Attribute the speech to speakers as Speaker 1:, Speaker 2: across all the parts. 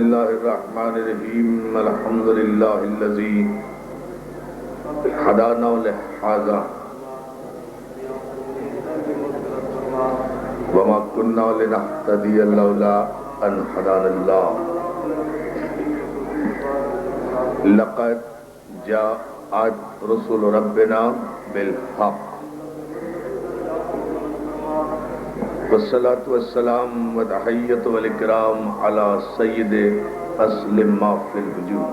Speaker 1: الله الرحمن الرحيم الحمد لله الذي هدانا لهذا وما كنا لنهتدي لولا أن هدانا الله لقد جاءت رسل ربنا بالحق والصلاة والسلام والتحية والإكرام على سيد أصل ما في الوجود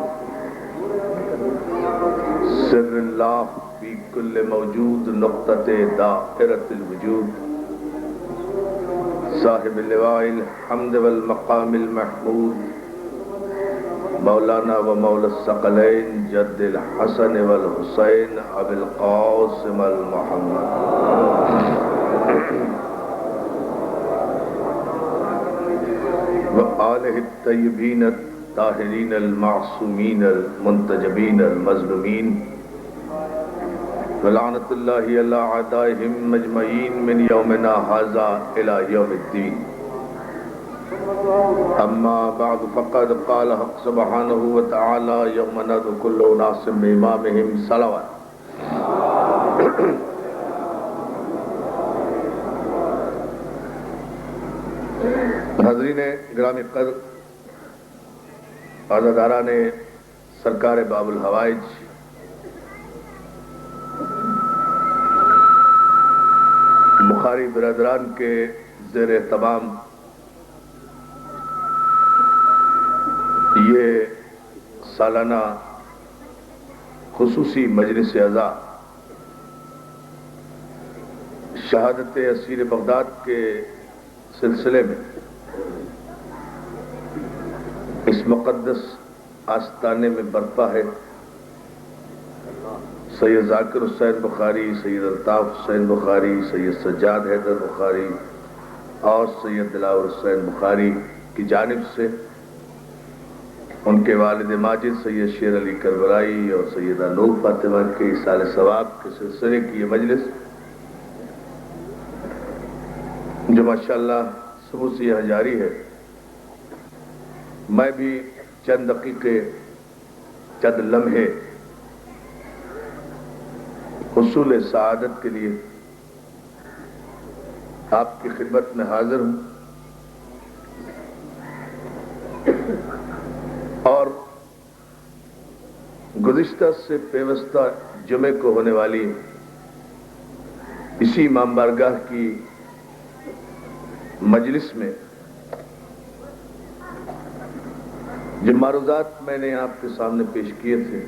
Speaker 1: سر الله في كل موجود نقطة دائرة الوجود صاحب اللواء الحمد والمقام المحمود مولانا ومولا الثقلين جد الحسن والحسين أبي القاسم المحمد وآلہ الطیبین الطاہرین المعصومین المنتجبین المظلومین ولعنت اللہ علی اعدائہم مجمعین من یومنا ھذا الی یوم الدین اما بعد فقد قال حق سبحانہ وتعالی یوم ندعو کل اناس بامامہم صلوات حاضرین گرامی قدر عزاداران سرکار باب الحوائج بخاری برادران کے زیر اہتمام یہ سالانہ خصوصی مجلس عزا شہادت اسیر بغداد کے سلسلے میں اس مقدس آستانے میں برپا ہے سید ذاکر حسین بخاری، سید الطاف حسین بخاری، سید سجاد حیدر بخاری اور سید دلاور حسین بخاری کی جانب سے ان کے والد ماجد سید شیر علی کربلائی اور سیدہ نور فاطمہ کے ایصال ثواب کے سلسلے کی یہ مجلس جو ماشاءاللہ صبح سے یہاں جاری ہے، میں بھی چند دقیقے چند لمحے حصول سعادت کے لیے آپ کی خدمت میں حاضر ہوں اور گزشتہ سے پیوستہ جمعے کو ہونے والی اسی امام بارگاہ کی مجلس میں جو معروضات میں نے آپ کے سامنے پیش کیے تھے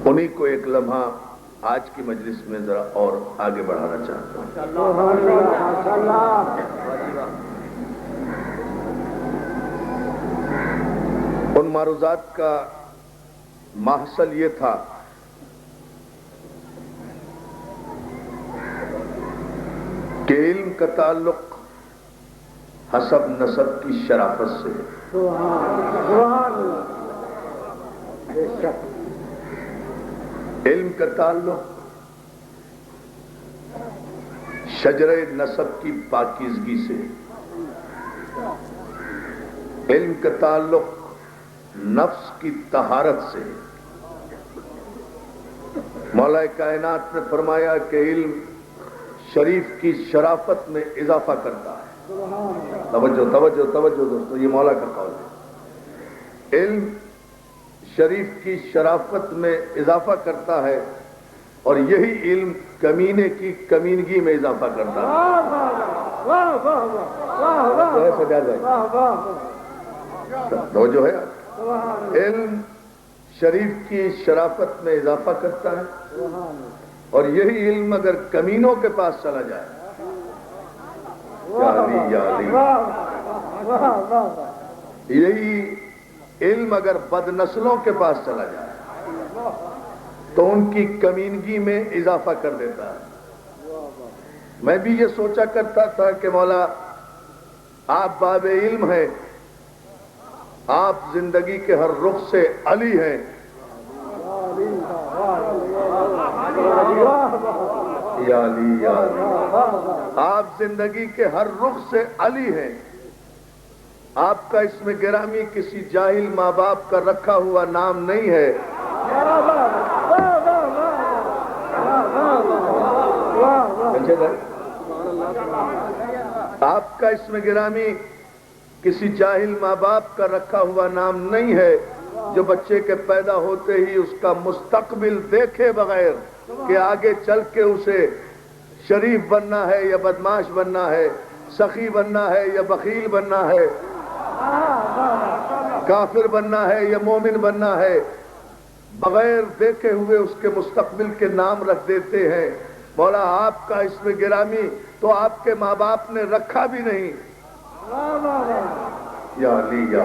Speaker 1: انہی کو ایک لمحہ آج کی مجلس میں ذرا اور آگے بڑھانا چاہتا ہوں۔ ان معروضات کا محصل یہ تھا کہ علم کا تعلق حسب نسب کی شرافت سے علم کا تعلق شجرہ نسب کی پاکیزگی سے، علم کا تعلق نفس کی طہارت سے۔ مولا کائنات نے فرمایا کہ علم شریف کی شرافت میں اضافہ کرتا ہے۔ توجہ توجہ توجہ دوستو، یہ مولا کا قول ہے۔ علم شریف کی شرافت میں اضافہ کرتا ہے اور یہی علم کمینے کی کمینگی میں اضافہ کرتا ہے۔ توجہ ہے؟ علم شریف کی شرافت میں اضافہ کرتا ہے اور یہی علم اگر کمینوں کے پاس چلا جائے، یہی علم اگر بد نسلوں کے پاس چلا جائے تو ان کی کمینگی میں اضافہ کر دیتا ہے۔ میں بھی یہ سوچا کرتا تھا کہ مولا آپ باب علم ہیں، آپ زندگی کے ہر رخ سے علی ہیں، یا علی یا علی، آپ زندگی کے ہر رخ سے علی ہیں آپ کا اسم گرامی کسی جاہل ماں باپ کا رکھا ہوا نام نہیں ہے. آپ کا اسم گرامی کسی جاہل ماں باپ کا رکھا ہوا نام نہیں ہے جو بچے کے پیدا ہوتے ہی اس کا مستقبل دیکھے بغیر کہ آگے چل کے اسے شریف بننا ہے یا بدماش بننا ہے، سخی بننا ہے یا بخیل بننا ہے، کافر بننا ہے یا مومن بننا ہے، بغیر دیکھے ہوئے اس کے مستقبل کے نام رکھ دیتے ہیں. مولا آپ کا اسم گرامی تو آپ کے ماں باپ نے رکھا بھی نہیں. یا علی یا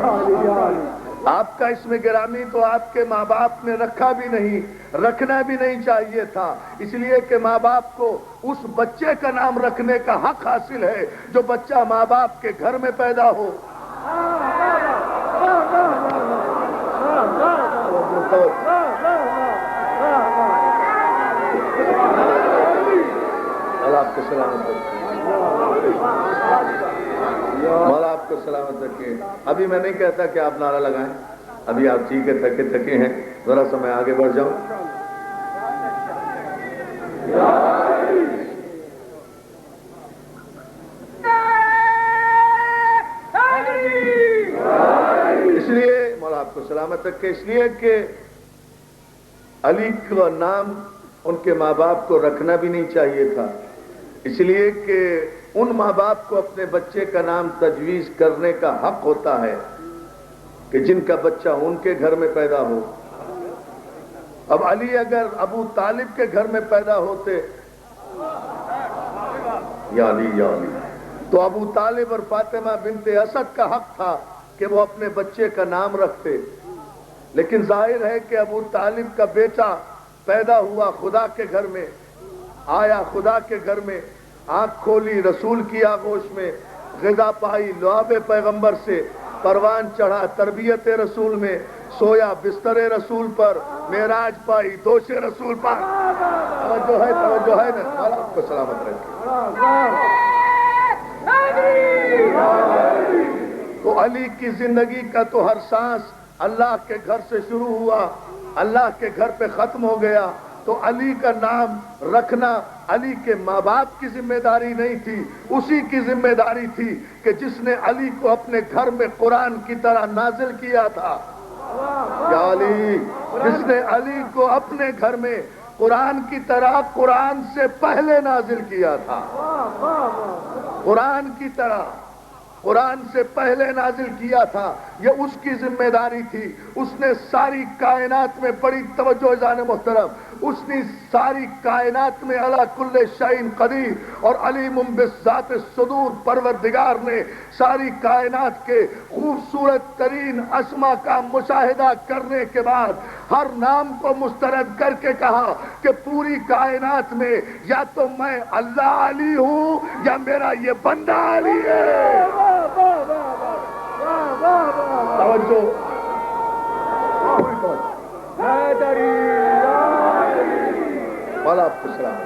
Speaker 1: علی. آپ کا اسم گرامی تو آپ کے ماں باپ نے رکھا بھی نہیں، رکھنا بھی نہیں چاہیے تھا، اس لیے کہ ماں باپ کو اس بچے کا نام رکھنے کا حق حاصل ہے جو بچہ ماں باپ کے گھر میں پیدا ہو. مولا آپ کو سلامت رکھے، مولا آپ کو سلامت رکھے. ابھی میں نہیں کہتا کہ آپ نعرہ لگائیں، ابھی آپ ٹھیک ہے، تھکے ہیں، ذرا سا میں آگے بڑھ جاؤں. اس لیے مولا آپ کو سلامت رکھے، اس لیے کہ علی کا نام ان کے ماں باپ کو رکھنا بھی نہیں چاہیے تھا، اس لیے کہ ان ماں باپ کو اپنے بچے کا نام تجویز کرنے کا حق ہوتا ہے کہ جن کا بچہ ان کے گھر میں پیدا ہو. اب علی اگر ابو طالب کے گھر میں پیدا ہوتے، یا علی یا علی، تو ابو طالب اور فاطمہ بنت اسد کا حق تھا کہ وہ اپنے بچے کا نام رکھتے. لیکن ظاہر ہے کہ ابو طالب کا بیٹا پیدا ہوا خدا کے گھر میں، آیا خدا کے گھر میں، آنکھ کھولی رسول کی آغوش میں، غذا پائی لعاب پیغمبر سے، پروان چڑھا تربیت رسول میں، سویا بستر رسول پر، معراج پائی دوش رسول پر. توجہ ہے نا. مولا آپ کو سلامت رکھے. تو علی کی زندگی کا تو ہر سانس اللہ کے گھر سے شروع ہوا، اللہ کے گھر پہ ختم ہو گیا. تو علی کا نام رکھنا علی کے ماں باپ کی ذمہ داری نہیں تھی، اسی کی ذمہ داری تھی کہ جس نے علی کو اپنے گھر میں قرآن کی طرح نازل کیا تھا. یا علی، جس نے علی کو اپنے گھر میں قرآن کی طرح قرآن سے پہلے نازل کیا تھا، قرآن کی طرح قرآن سے پہلے نازل کیا تھا، یہ اس کی ذمہ داری تھی. اس نے ساری کائنات میں، بڑی توجہ اذان محترم، اس نے ساری کائنات میں علی کل شیء قدیر اور علیم بذات الصدور پروردگار نے ساری کائنات کے خوبصورت ترین اسما کا مشاہدہ کرنے کے بعد ہر نام کو مسترد کر کے کہا کہ پوری کائنات میں یا تو میں اللہ علی ہوں یا میرا یہ بندہ علی ہے. توجہ، مولا آپ کو سلام.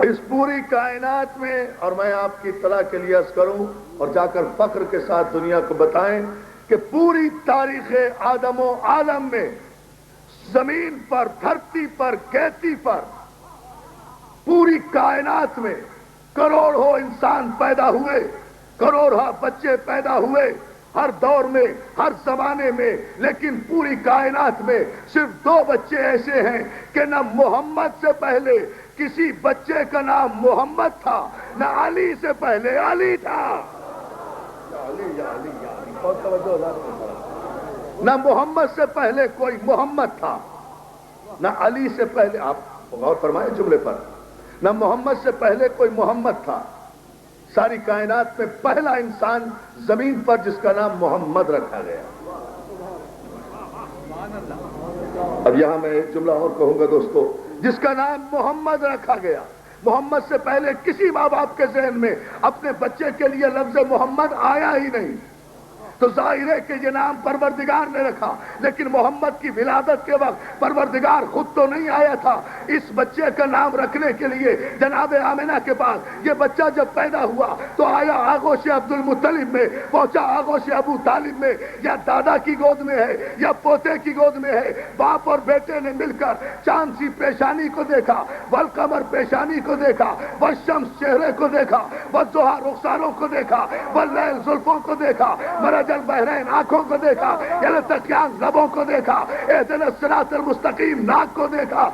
Speaker 1: اس پوری کائنات میں، اور میں آپ کی اطلاع کے لیے عرض کروں اور جا کر فخر کے ساتھ دنیا کو بتائیں کہ پوری تاریخ آدم و عالم میں، زمین پر، دھرتی پر، کھیتی پر، پوری کائنات میں کروڑوں انسان پیدا ہوئے، کروڑوں بچے پیدا ہوئے، ہر دور میں، ہر زمانے میں، لیکن پوری کائنات میں صرف 2 بچے ایسے ہیں کہ نہ محمد سے پہلے کسی بچے کا نام محمد تھا، نہ علی سے پہلے علی تھا. نہ محمد سے پہلے کوئی محمد تھا، نہ علی سے پہلے، آپ غور فرمائیں جملے پر، نہ محمد سے پہلے کوئی محمد تھا. ساری کائنات میں پہلا انسان زمین پر جس کا نام محمد رکھا گیا. اب یہاں میں ایک جملہ اور کہوں گا دوستو، جس کا نام محمد رکھا گیا، محمد سے پہلے کسی ماں باپ کے ذہن میں اپنے بچے کے لیے لفظ محمد آیا ہی نہیں، تو ظاہر ہے کہ یہ نام پروردگار نے رکھا، لیکن محمد کی ولادت کے وقت پروردگار خود تو نہیں آیا تھا۔ اس بچے کا نام رکھنے کے لیے جناب آمنہ کے پاس یہ بچہ جب پیدا ہوا تو آیا آغوش عبد المطلب میں، پہنچا آغوش ابو طالب میں، یا دادا کی گود میں ہے یا پوتے کی گود میں ہے۔ باپ اور بیٹے نے مل کر چاند سی پیشانی کو دیکھا، والقمر پیشانی کو دیکھا، والشمس چہرے کو دیکھا، والضحیٰ رخساروں کو دیکھا، واللیل زلفوں کو دیکھا، مرج البحرین آنکھوں کو دیکھا، یلتقیان لبوں کو دیکھا، اہدنا الصراط المستقیم ناک کو دیکھا،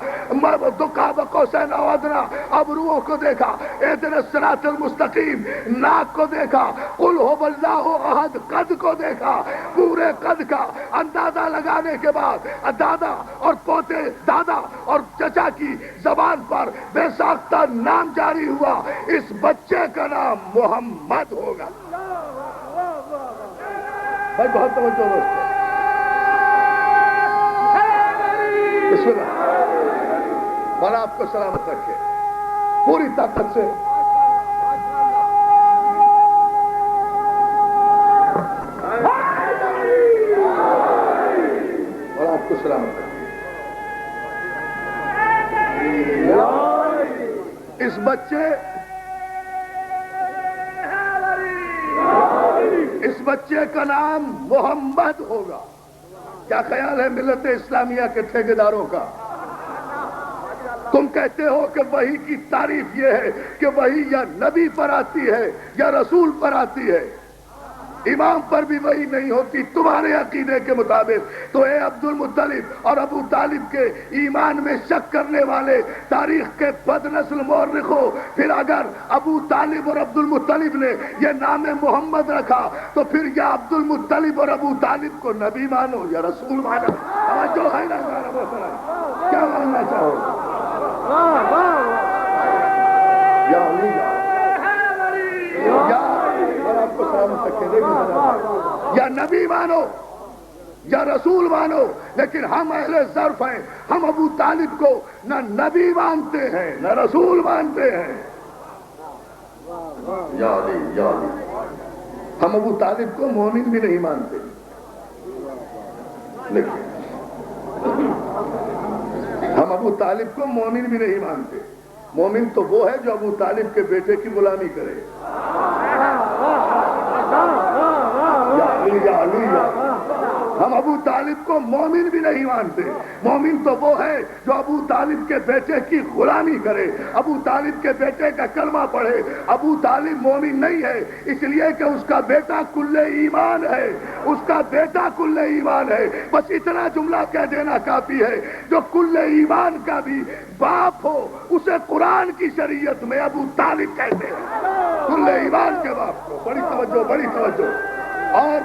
Speaker 1: قاب قوسین او ادنیٰ ابروؤں کو دیکھا، اہدنا الصراط المستقیم ناک کو دیکھا، قل هو اللہ احد قد کو دیکھا۔ پورے قد کا اندازہ لگانے کے بعد دادا اور پوتے، دادا اور چچا کی زبان پر بے ساختہ نام جاری ہوا، اس بچے کا نام محمد ہوگا۔ بھائی بہت توجہ دوستو، بسم اللہ، مولا آپ کو سلامت رکھے، پوری طاقت سے مولا آپ کو سلامت رکھے۔ اس بچے کا نام محمد ہوگا۔ کیا خیال ہے ملت اسلامیہ کے ٹھیکیداروں کا؟ تم کہتے ہو کہ وحی کی تعریف یہ ہے کہ وحی یا نبی پر آتی ہے یا رسول پر آتی ہے، امام پر بھی وحی نہیں ہوتی تمہارے عقیدے کے مطابق۔ تو اے عبد المطلب اور ابو طالب کے ایمان میں شک کرنے والے تاریخ کے بد نسل مورخوں، پھر اگر ابو طالب اور عبد المطلب نے یہ نام محمد رکھا تو پھر یا عبد المطلب اور ابو طالب کو نبی مانو یا رسول مانو؟ توجہ ہے نا ہمارا محترم؟ کیا ماننا چاہو؟ یا علی یا نبی مانو یا رسول مانو، لیکن ہم اہل ظرف ہیں، ہم ابو طالب کو نہ نبی مانتے ہیں نہ رسول مانتے ہیں۔ یا علی یا علی، ہم ابو طالب کو مومن بھی نہیں مانتے، لیکن ہم ابو طالب کو مومن بھی نہیں مانتے۔ مومن تو وہ ہے جو ابو طالب کے بیٹے کی غلامی کرے۔ یا علی ہم ابو طالب کو مومن بھی نہیں مانتے۔ مومن تو وہ ہے جو ابو طالب کے بیٹے کی غلامی کرے، ابو طالب کے بیٹے کا کلمہ پڑھے۔ ابو طالب مومن نہیں ہے اس لیے کہ اس کا بیٹا کل ایمان ہے، اس کا بیٹا کل ایمان ہے۔ بس اتنا جملہ کہہ دینا کافی ہے، جو کل ایمان کا بھی باپ ہو اسے قرآن کی شریعت میں ابو طالب کہتے ہیں، کل ایمان کے باپ کو۔ بڑی توجہ بڑی توجہ۔ اور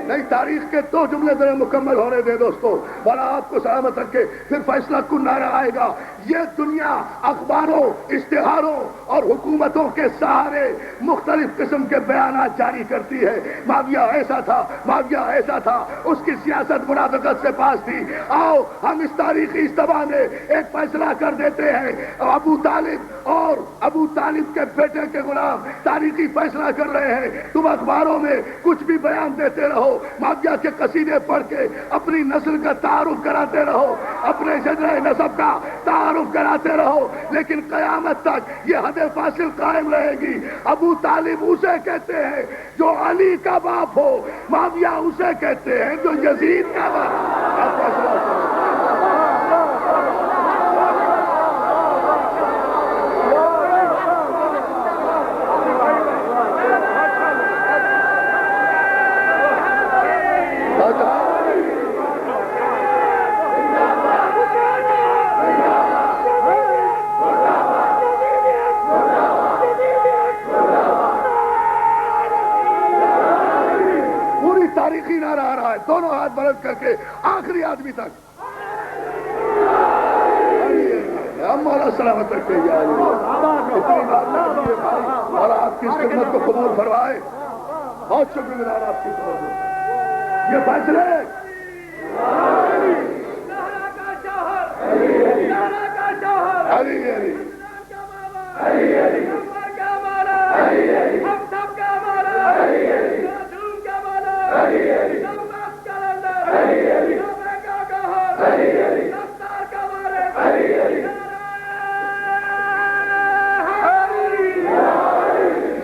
Speaker 1: نہیں، تاریخ کے دو جملے ذرا مکمل ہونے دے دوستو، مولا آپ کو سلامت رکھے، پھر فیصلہ کن نعرہ آئے گا۔ یہ دنیا اخباروں، اشتہاروں اور حکومتوں کے سہارے مختلف قسم کے بیانات جاری کرتی ہے، معاویہ ایسا تھا، معاویہ ایسا تھا، اس کی سیاست منافقت سے پاس تھی۔ آؤ ہم اس تاریخی اجتماع میں ایک فیصلہ کر دیتے ہیں، ابو طالب اور ابو طالب کے بیٹے کے غلام تاریخی فیصلہ کر رہے ہیں۔ تم اخباروں میں کچھ بھی بیان دیتے رہو، معاویہ کے قصیدے پڑھ کے اپنی نسل کا تعارف کراتے رہو، اپنے شجرہ نسب کا تعارف کراتے رہو، لیکن قیامت تک یہ حد فاصل قائم رہے گی۔ ابو طالب اسے کہتے ہیں جو علی کا باپ ہو، معاویہ اسے کہتے ہیں جو یزید کا باپ ہو۔ تاریخی نعرہ آ رہا ہے، دونوں ہاتھ بلند کر کے آخری آدمی تک۔ ہم مولا سلامت رکھے یا اللہ، اور آپ کی اس خدمت کو قبول فرمائے۔ بہت شکر گزار آپ کی توجہ. یہ فیصلے علی علی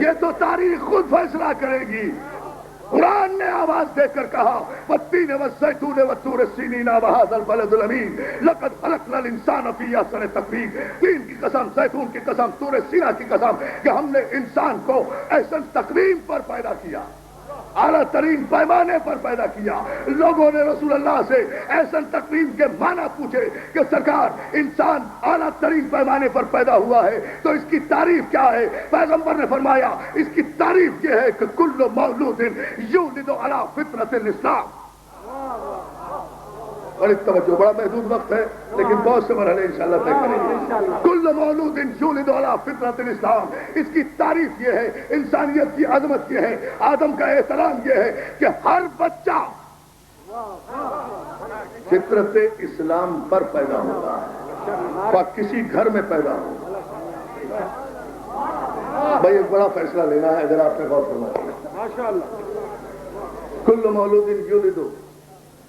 Speaker 1: یہ تو تاریخ خود فیصلہ کرے گی. قرآن نے آواز دے کر کہا والتین والزیتون والطور سینین وہذا البلد الامین لقد خلقنا الانسان فی احسن تقویم. تین کی قسم، زیتون کی قسم، طور سینا کی قسم کہ ہم نے انسان کو احسن تقویم پر پیدا کیا، اعلیٰ ترین پیمانے پر پیدا کیا. لوگوں نے رسول اللہ سے احسن تقویم کے معنی پوچھے کہ سرکار انسان اعلیٰ ترین پیمانے پر پیدا ہوا ہے تو اس کی تعریف کیا ہے؟ پیغمبر نے فرمایا اس کی تعریف یہ ہے کہ کل مولود یولد علی فطرت الاسلام. بڑی توجہ، بڑا محدود وقت ہے لیکن بہت سے مرحلے انشاءاللہ طے کریں گے. کل مولود یولد علی فطرت الاسلام، اس کی تعریف یہ ہے، انسانیت کی عظمت یہ ہے، آدم کا احترام یہ ہے کہ ہر بچہ فطرت اسلام پر پیدا ہوتا ہے، خواہ کسی گھر میں پیدا ہو. بھائی ایک بڑا فیصلہ لینا ہے اگر آپ نے غور فرمایا. کل مولود یولد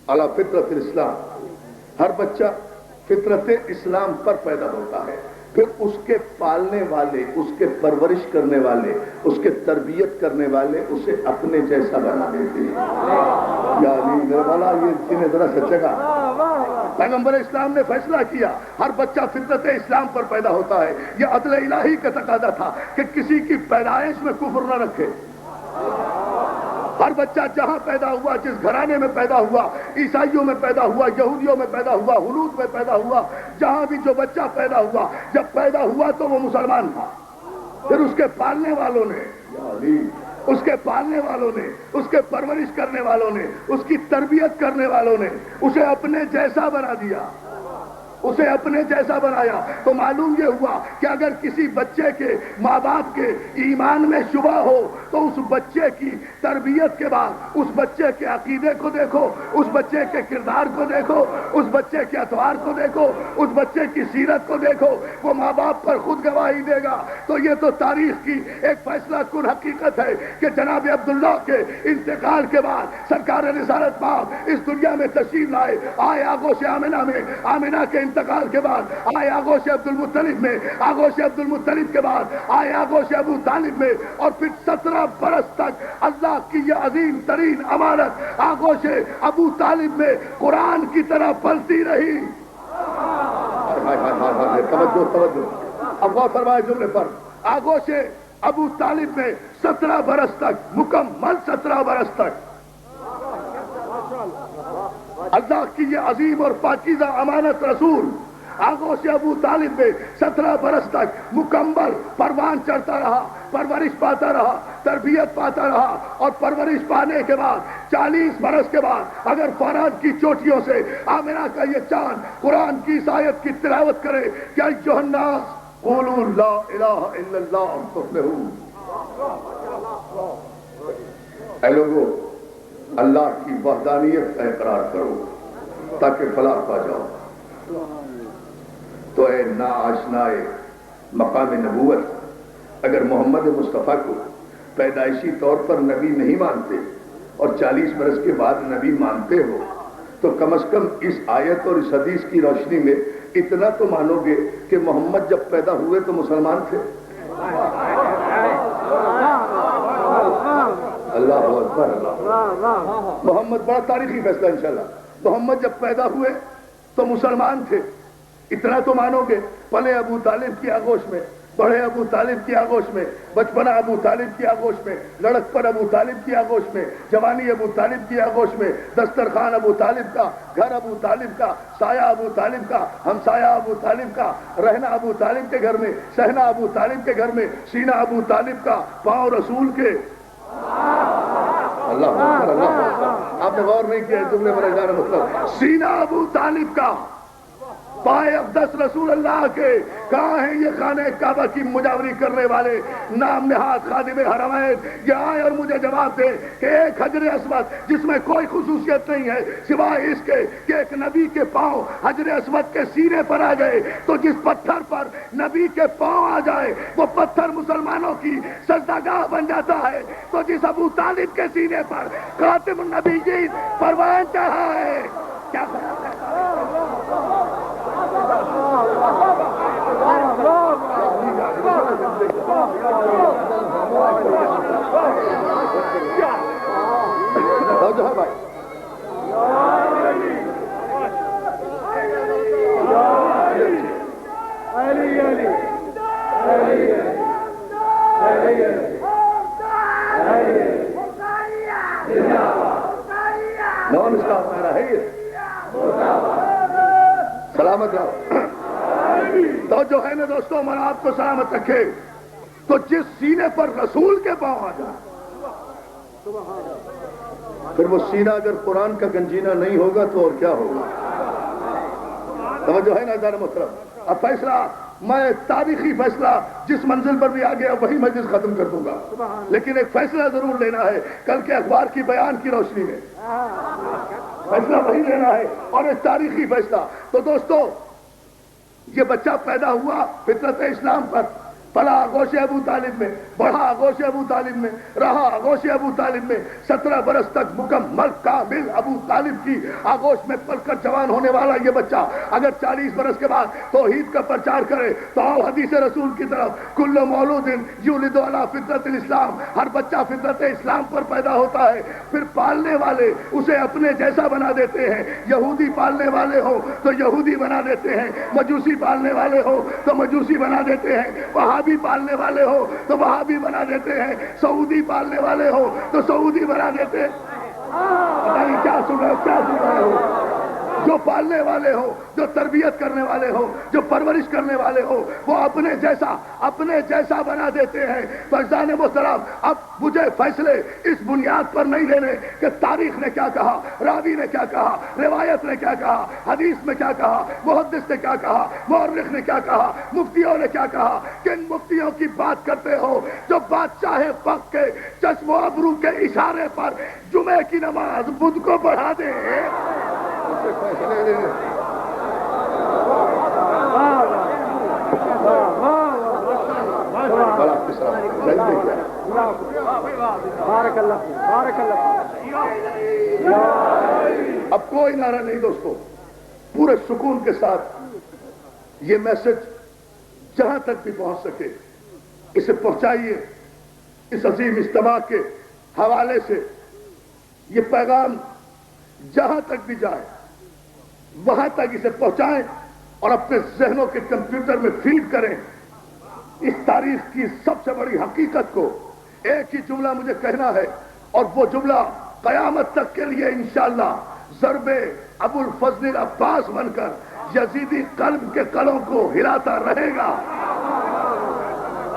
Speaker 1: علی فطرت الاسلام، ہر بچہ فطرت اسلام پر پیدا ہوتا ہے، پھر اس کے پالنے والے، اس کے پرورش کرنے والے، اس کے تربیت کرنے والے اسے اپنے جیسا بنا دیتے ہیں. یا علی میرے والا یہ تینہیں ذرا سچے گا. پیغمبر اسلام نے فیصلہ کیا ہر بچہ فطرت اسلام پر پیدا ہوتا ہے. یہ عدل الہی کا تقاضا تھا کہ کسی کی پیدائش میں کفر نہ رکھے. ہر بچہ جہاں پیدا ہوا، جس گھرانے میں پیدا ہوا، عیسائیوں میں پیدا ہوا، یہودیوں میں پیدا ہوا، ہنود میں پیدا ہوا، جہاں بھی جو بچہ پیدا ہوا، جب پیدا ہوا تو وہ مسلمان تھا. پھر اس کے پالنے والوں نے، اس کے پالنے والوں نے، اس کے پرورش کرنے والوں نے، اس کی تربیت کرنے والوں نے اسے اپنے جیسا بنا دیا، اسے اپنے جیسا بنایا. تو معلوم یہ ہوا کہ اگر کسی بچے کے ماں باپ کے ایمان میں شبہ ہو تو اس بچے کی تربیت کے بعد اس بچے کے عقیدے کو دیکھو، اس بچے کے کردار کو دیکھو، اس بچے کے اطوار کو دیکھو، اس بچے کی سیرت کو دیکھو، وہ ماں باپ پر خود گواہی دے گا. تو یہ تو تاریخ کی ایک فیصلہ کن حقیقت ہے کہ جناب عبداللہ کے انتقال کے بعد سرکار رسالت پاک اس دنیا میں تشریف لائے. آئے آغوش آمنہ میں، آمنہ کے انتقال کے بعد آئے آغوش عبد المطلب میں، آغوش عبد المطلب کے بعد آئے آغوش ابو طالب میں، اور پھر 17 برس تک اللہ کی یہ عظیم ترین امانت آغوش ابو طالب میں قرآن کی طرح پلتی رہی. توجہ اب غور فرمائے جملے پر. آغوش ابو طالب میں 17 برس تک، مکمل 17 برس تک اللہ کی یہ عظیم اور پاکیزہ امانت رسول آغوش ابو طالب میں 17 برس تک مکمل پروان چڑھتا رہا، پرورش پاتا رہا، تربیت پاتا رہا. اور پرورش پانے کے بعد 40 برس کے بعد اگر فاران کی چوٹیوں سے آمنہ کا یہ چاند قرآن کی اس آیت کی تلاوت کرے کہ ایھا الناس قولوا لا الہ الا اللہ تفلحون. اے لوگو اللہ کی وحدانیت کا اقرار کرو تاکہ فلاح پا جاؤ. تو اے ناآشنائے مقام نبوت، اگر محمد مصطفیٰ کو پیدائشی طور پر نبی نہیں مانتے اور 40 برس کے بعد نبی مانتے ہو تو کم از کم اس آیت اور اس حدیث کی روشنی میں اتنا تو مانو گے کہ محمد جب پیدا ہوئے تو مسلمان تھے. اللہ اکبر. محمد بڑا تاریخی فیصلہ انشاءاللہ. محمد جب پیدا ہوئے تو مسلمان تھے، اتنا تو مانو گے. پلے ابو طالب کی آغوش میں، بڑے ابو طالب کی آغوش میں، بچپنا ابو طالب کی آغوش میں، لڑک پر ابو طالب کی آغوش میں، جوانی ابو طالب کی آغوش میں، دسترخوان ابو طالب کا، گھر ابو طالب کا، سایہ ابو طالب کا، ہمسایہ ابو طالب کا، رہنا ابو طالب کے گھر میں، سہنا ابو طالب کے گھر میں، سینہ ابو طالب کا، پاؤں رسول کے. اللہ اکبر اللہ اکبر. آپ نے غور نہیں کیا جملے میں جانا مطلب سینہ ابو طالب کا، پائے اقدس رسول اللہ کے، کہاں ہیں یہ خانہ کعبہ کی مجاوری کرنے والے نام نہاد خادم حرمین؟ یہ آئے اور مجھے جواب دے کہ ایک حجر اسود جس میں کوئی خصوصیت نہیں ہے سوائے اس کے کہ ایک نبی کے پاؤں حجر اسود کے سینے پر آ گئے، تو جس پتھر پر نبی کے پاؤں آ جائے وہ پتھر مسلمانوں کی سجدہ گاہ بن جاتا ہے، تو جس ابو طالب کے سینے پر خاتم النبیین پروان چڑھا ہے، کیا سلامت رہو تو جو ہے نا دوستوں، من آپ کو سلامت رکھے، تو جس سینے پر رسول کے پاؤں آ جائے، پھر وہ سینہ اگر قرآن کا گنجینہ نہیں ہوگا تو اور کیا ہوگا؟ توجہ ہے نا عزیزان محترم؟ اب فیصلہ، میں تاریخی فیصلہ جس منزل پر بھی آ گیا وہی مجلس ختم کر دوں گا، لیکن ایک فیصلہ ضرور لینا ہے کل کے اخبار کی بیان کی روشنی میں، فیصلہ وہی لینا ہے اور ایک تاریخی فیصلہ۔ تو دوستو، یہ بچہ پیدا ہوا فطرت اسلام پر، پلا آغوش ابو طالب میں، بڑھا آغوش ابو طالب میں، رہا آغوش ابو طالب میں، 17 برس تک مکمل کامل ابو طالب کی آغوش میں پل کر جوان ہونے والا یہ بچہ اگر 40 برس کے بعد توحید کا پرچار کرے تو آؤ حدیث رسول کی طرف، کل مولود یولد علی فطرت الاسلام، ہر بچہ فطرت اسلام پر پیدا ہوتا ہے، پھر پالنے والے اسے اپنے جیسا بنا دیتے ہیں، یہودی پالنے والے ہو تو یہودی بنا دیتے ہیں، مجوسی پالنے والے ہو تو مجوسی بنا دیتے ہیں، وہابی پالنے والے ہو تو وہابی بنا دیتے ہیں، سعودی پالنے والے ہو تو سعودی بنا دیتے ہیں۔ پتہ نہیں کیا سن رہے ہو؟ جو پالنے والے ہو، جو تربیت کرنے والے ہو، جو پرورش کرنے والے ہو، وہ اپنے جیسا بنا دیتے ہیں۔ فیضان محترم، اب مجھے فیصلے اس بنیاد پر نہیں لینے کہ تاریخ نے کیا کہا، راوی نے کیا کہا، روایت نے کیا کہا، حدیث میں کیا کہا، محدث نے کیا کہا، مورخ نے کیا کہا، مفتیوں نے کیا کہا۔ کن مفتیوں کی بات کرتے ہو جو بادشاہ وقت کے چشم و ابرو کے اشارے پر جمعے کی نماز بدھ کو بڑھا دے؟ اب کوئی نعرہ نہیں دوستو، پورے سکون کے ساتھ یہ میسج جہاں تک بھی پہنچ سکے اسے پہنچائیے۔ اس عظیم اجتماع کے حوالے سے یہ پیغام جہاں تک بھی جائے وہاں تک اسے پہنچائیں اور اپنے ذہنوں کے کمپیوٹر میں فیڈ کریں اس تاریخ کی سب سے بڑی حقیقت کو۔ ایک ہی جملہ مجھے کہنا ہے اور وہ جملہ قیامت تک کے لیے انشاءاللہ ضرب ابو الفضل عباس بن کر یزیدی قلب کے کڑوں کو ہلاتا رہے گا۔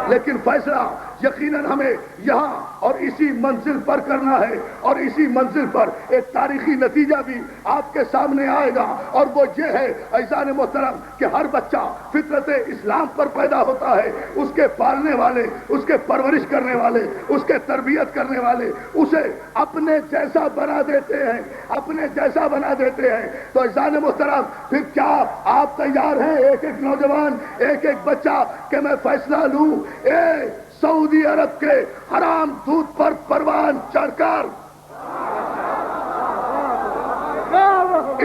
Speaker 1: لیکن فیصلہ یقیناً ہمیں یہاں اور اسی منزل پر کرنا ہے، اور اسی منزل پر ایک تاریخی نتیجہ بھی آپ کے سامنے آئے گا، اور وہ یہ ہے عزیزان محترم کہ ہر بچہ فطرت اسلام پر پیدا ہوتا ہے، اس کے پالنے والے، اس کے پرورش کرنے والے، اس کے تربیت کرنے والے اسے اپنے جیسا بنا دیتے ہیں، اپنے جیسا بنا دیتے ہیں۔ تو عزیزان محترم، پھر کیا آپ تیار ہیں ایک ایک نوجوان، ایک ایک بچہ کہ میں فیصلہ لوں سعودی عرب کے حرام دودھ پر پروان چڑھ کر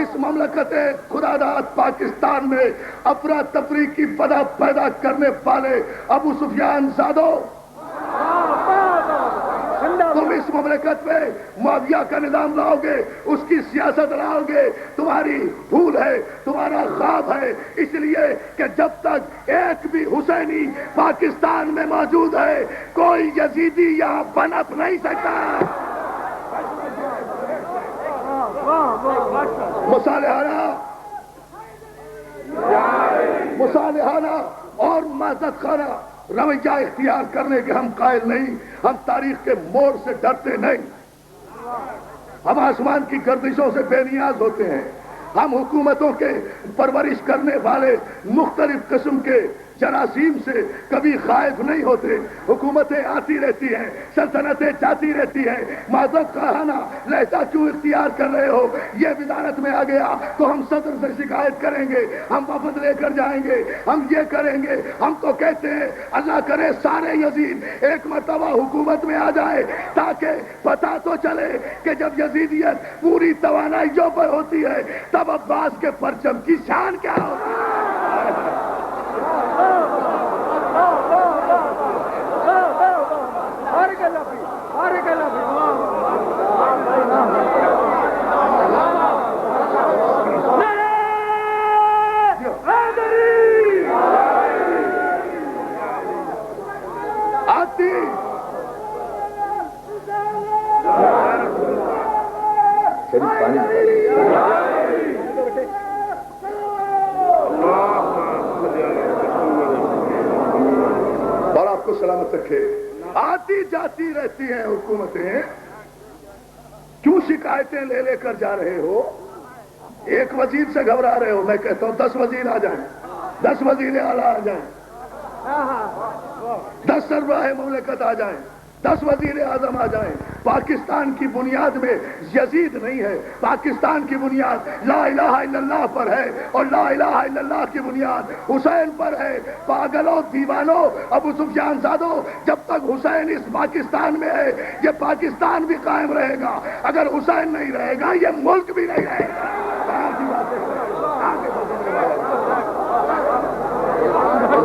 Speaker 1: اس مملکت خداداد پاکستان میں افراتفری کی فضا پیدا کرنے والے ابو سفیان زادو، تم اس مملکت میں معاویہ کا نظام لاؤ گے، اس کی سیاست لاؤ گے، تمہاری بھول ہے، تمہارا خواب ہے، اس لیے کہ جب تک ایک بھی حسینی پاکستان میں موجود ہے کوئی یزیدی یہاں پنپ نہیں سکتا۔ مصالحانہ اور معذرت خانہ رویہ اختیار کرنے کے ہم قائل نہیں، ہم تاریخ کے موڑ سے ڈرتے نہیں، ہم آسمان کی گردشوں سے بے نیاز ہوتے ہیں، ہم حکومتوں کے پرورش کرنے والے مختلف قسم کے جراثیم سے کبھی خائف نہیں ہوتے. حکومتیں آتی رہتی ہیں, سلطنتیں جاتی رہتی ہیں, معذرت خواہانہ لہجہ کیوں اختیار کر رہے ہو؟ یہ وزارت میں آ گیا تو ہم صدر سے شکایت کریں گے, ہم وفد لے کر جائیں گے, ہم یہ کریں گے. ہم تو کہتے ہیں اللہ کرے سارے یزید ایک مرتبہ حکومت میں آ جائے تاکہ پتہ تو چلے کہ جب یزیدیت پوری توانائیوں پر ہوتی ہے تب عباس کے پرچم کی شان کیا ہوتی ہے. اور آپ کو سلامت رکھے. آتی جاتی رہتی ہیں حکومتیں, کیوں شکایتیں لے لے کر جا رہے ہو؟ ایک وزیر سے گھبرا رہے ہو, میں کہتا ہوں 10 وزیر آ جائیں, 10 وزیر اعلیٰ آ جائیں, 10 سربراہ مملکت آ جائیں, 10 وزیر اعظم آ جائیں. پاکستان کی بنیاد میں یزید نہیں ہے, پاکستان کی بنیاد لا الہ الا اللہ پر ہے, اور لا الہ الا اللہ کی بنیاد حسین پر ہے. پاگلوں, دیوانوں, ابو سفیان زادوں, جب تک حسین اس پاکستان میں ہے یہ پاکستان بھی قائم رہے گا. اگر حسین نہیں رہے گا یہ ملک بھی نہیں رہے گا.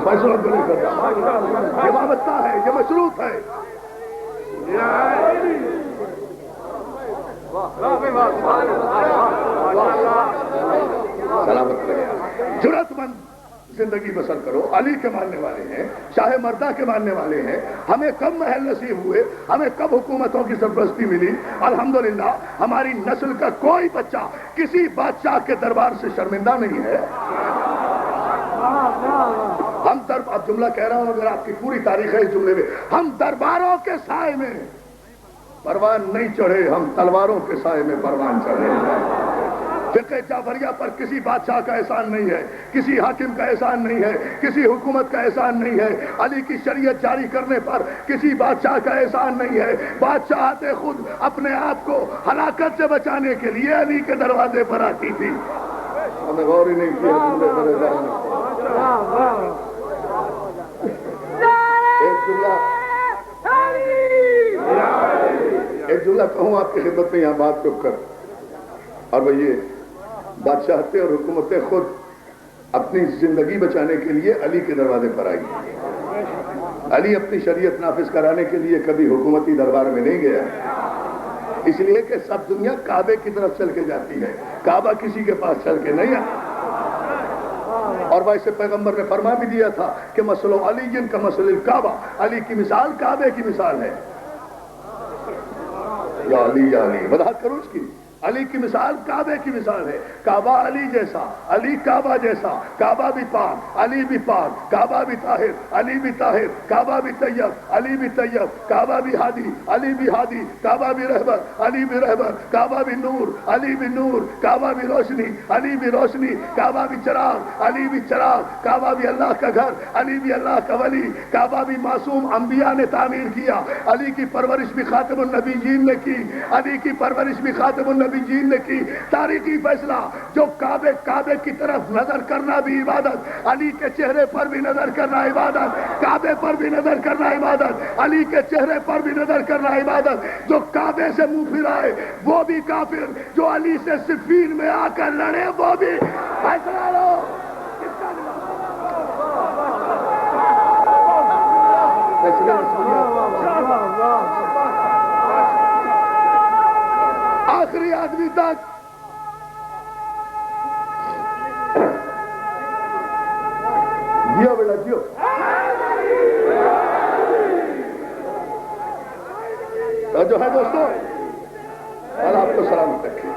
Speaker 1: فیصلہ نہیں کرتا, یہ وابستہ ہے, یہ مشروط ہے. سلامت رہے. جرأت مند زندگی بسر کرو. علی کے ماننے والے ہیں, شاہ مردہ کے ماننے والے ہیں. ہمیں کب محل نصیب ہوئے, ہمیں کب حکومتوں کی سرپرستی ملی. الحمدللہ ہماری نسل کا کوئی بچہ کسی بادشاہ کے دربار سے شرمندہ نہیں ہے. ہم اب جملہ کہہ رہا ہوں, اگر آپ کی پوری تاریخ ہے اس جملے میں, ہم درباروں کے سائے میں پروان نہیں چڑھے, ہم تلواروں کے سائے میں پروان چڑھے. فقہ جعفریہ پر کسی بادشاہ کا احسان نہیں ہے, کسی حاکم کا احسان نہیں ہے, کسی حکومت کا احسان نہیں ہے. علی کی شریعت جاری کرنے پر کسی بادشاہ کا احسان نہیں ہے. بادشاہت خود اپنے آپ کو ہلاکت سے بچانے کے لیے علی کے دروازے پر آتی تھی. ہمیں غور ہی نہیں کیا. ایک جملہ کہوں آپ کی خدمت میں یہاں بات چپ کر, اور وہ یہ, بادشاہتیں اور حکومتیں خود اپنی زندگی بچانے کے لیے علی کے دروازے پر آئی. علی اپنی شریعت نافذ کرانے کے لیے کبھی حکومتی دربار میں نہیں گیا, اس لیے کہ سب دنیا کعبے کی طرف چل کے جاتی ہے, کعبہ کسی کے پاس چل کے نہیں آتا. اور ویسے پیغمبر نے فرما بھی دیا تھا کہ مسئلہ علی جن کا مسئلہ کعبہ, علی کی مثال کعبے کی مثال ہے. یا علی یا علی, وضاحت کرو اس کی. علی کی مثال کعبے کی مثال ہے. کعبہ علی جیسا, علی کعبہ جیسا. کعبہ بھی پاک, علی بھی پاک. کعبہ بھی طاہر, علی بھی طاہر. کعبہ بھی طیب, علی بھی طیب. کعبہ بھی ہادی, علی بھی ہادی. کعبہ بھی رہبر, علی بھی رہبر. کعبہ بھی نور, علی بھی نور. کعبہ بھی روشنی, علی بھی روشنی. کعبہ بھی چراغ, علی بھی چراغ. کعبہ بھی اللہ کا گھر, علی بھی اللہ کا ولی. کعبہ بھی معصوم انبیاء نے تعمیر کیا, علی کی پرورش بھی خاتم النبیین نے کی. علی کی پرورش بھی خاتم النبیین نے کی. تاریخی فیصلہ جو کعبے کی طرف نظر کرنا بھی عبادت, علی کے چہرے پر بھی نظر کرنا عبادت, کعبے پر بھی نظر کرنا عبادت, علی کے چہرے پر بھی نظر کرنا عبادت. جو کعبے سے منہ پھرائے وہ بھی کافر, جو علی سے صفین میں آ کر لڑے وہ بھی. فیصلہ لو. آخری آدمی تک جیو بیٹا جیو. جو ہے دوستو, اور آپ کو سلامت رکھے.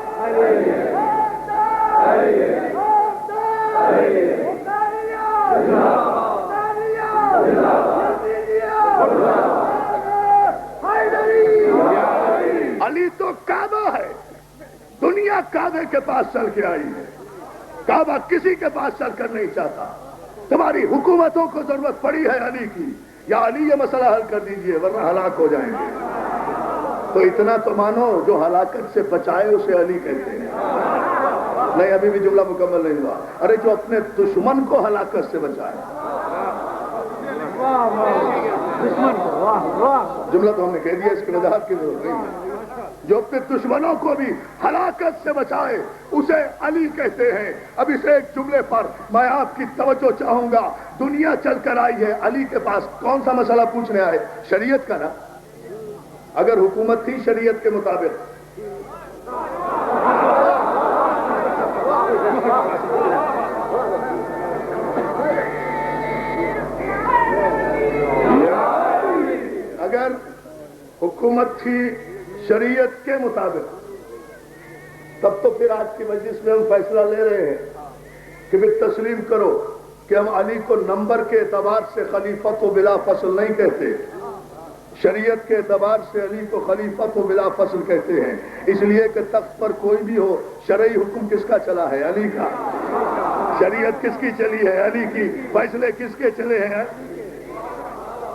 Speaker 1: علی تو کعبہ ہے, دنیا کعبے کے پاس چل کے آئی ہے. کعبہ کسی کے پاس چل کر نہیں چاہتا. تمہاری حکومتوں کو ضرورت پڑی ہے علی کی، یا علی یہ مسئلہ حل کر دیجئے ورنہ ہلاک ہو جائیں گے. تو اتنا تو مانو، جو ہلاکت سے بچائے اسے علی کہتے ہیں. نہیں، ابھی بھی جملہ مکمل نہیں ہوا. ارے جو اپنے دشمن کو ہلاکت سے بچائے. جملہ تو ہم نے کہہ دیا، اس کی وضاحت کی ضرورت نہیں ہے. جو اپنے دشمنوں کو بھی ہلاکت سے بچائے اسے علی کہتے ہیں. اب اس ایک جملے پر میں آپ کی توجہ چاہوں گا. دنیا چل کر آئی ہے علی کے پاس، کون سا مسئلہ پوچھنے آئے؟ شریعت کا نا. اگر حکومت تھی شریعت کے مطابق، اگر حکومت تھی شریعت کے مطابق، تب تو پھر آج کی مجلس میں ہم فیصلہ لے رہے ہیں کہ پھر تسلیم کرو کہ ہم علی کو نمبر کے اعتبار سے خلیفۃ و بلا فصل نہیں کہتے. شریعت کے اعتبار سے علی کو خلیفۃ و بلا فصل کہتے ہیں، اس لیے کہ تخت پر کوئی بھی ہو، شرعی حکم کس کا چلا ہے؟ علی کا. شریعت کس کی چلی ہے؟ علی کی. فیصلے کس کے چلے ہیں؟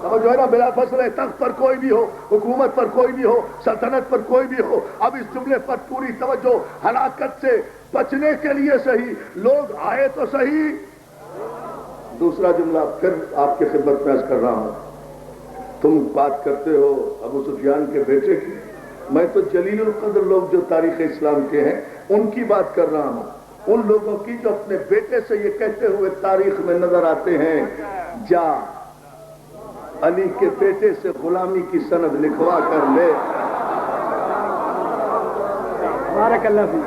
Speaker 1: جو ہے نا، بلا فصل ہے. تخت پر کوئی بھی ہو، حکومت پر کوئی بھی ہو، سلطنت پر کوئی بھی ہو. اب اس جملے پر پوری توجہ. ہلاکت سے بچنے کے لیے صحیح لوگ آئے تو صحیح. دوسرا جملہ پھر آپ کی خدمت میں عرض کر رہا ہوں. تم بات کرتے ہو ابو سفیان کے بیٹے کی، میں تو جلیل القدر لوگ جو تاریخ اسلام کے ہیں ان کی بات کر رہا ہوں. ان لوگوں کی جو اپنے بیٹے سے یہ کہتے ہوئے تاریخ میں نظر آتے ہیں، جا علی کے بیٹے سے غلامی کی سند لکھوا کر لے.
Speaker 2: بارک اللہ فیک.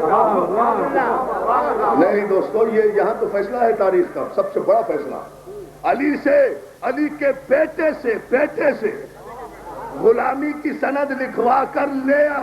Speaker 1: نہیں دوستو، یہ یہاں تو فیصلہ ہے تاریخ کا، سب سے بڑا فیصلہ. علی کے بیٹے سے غلامی کی سند لکھوا کر لے آ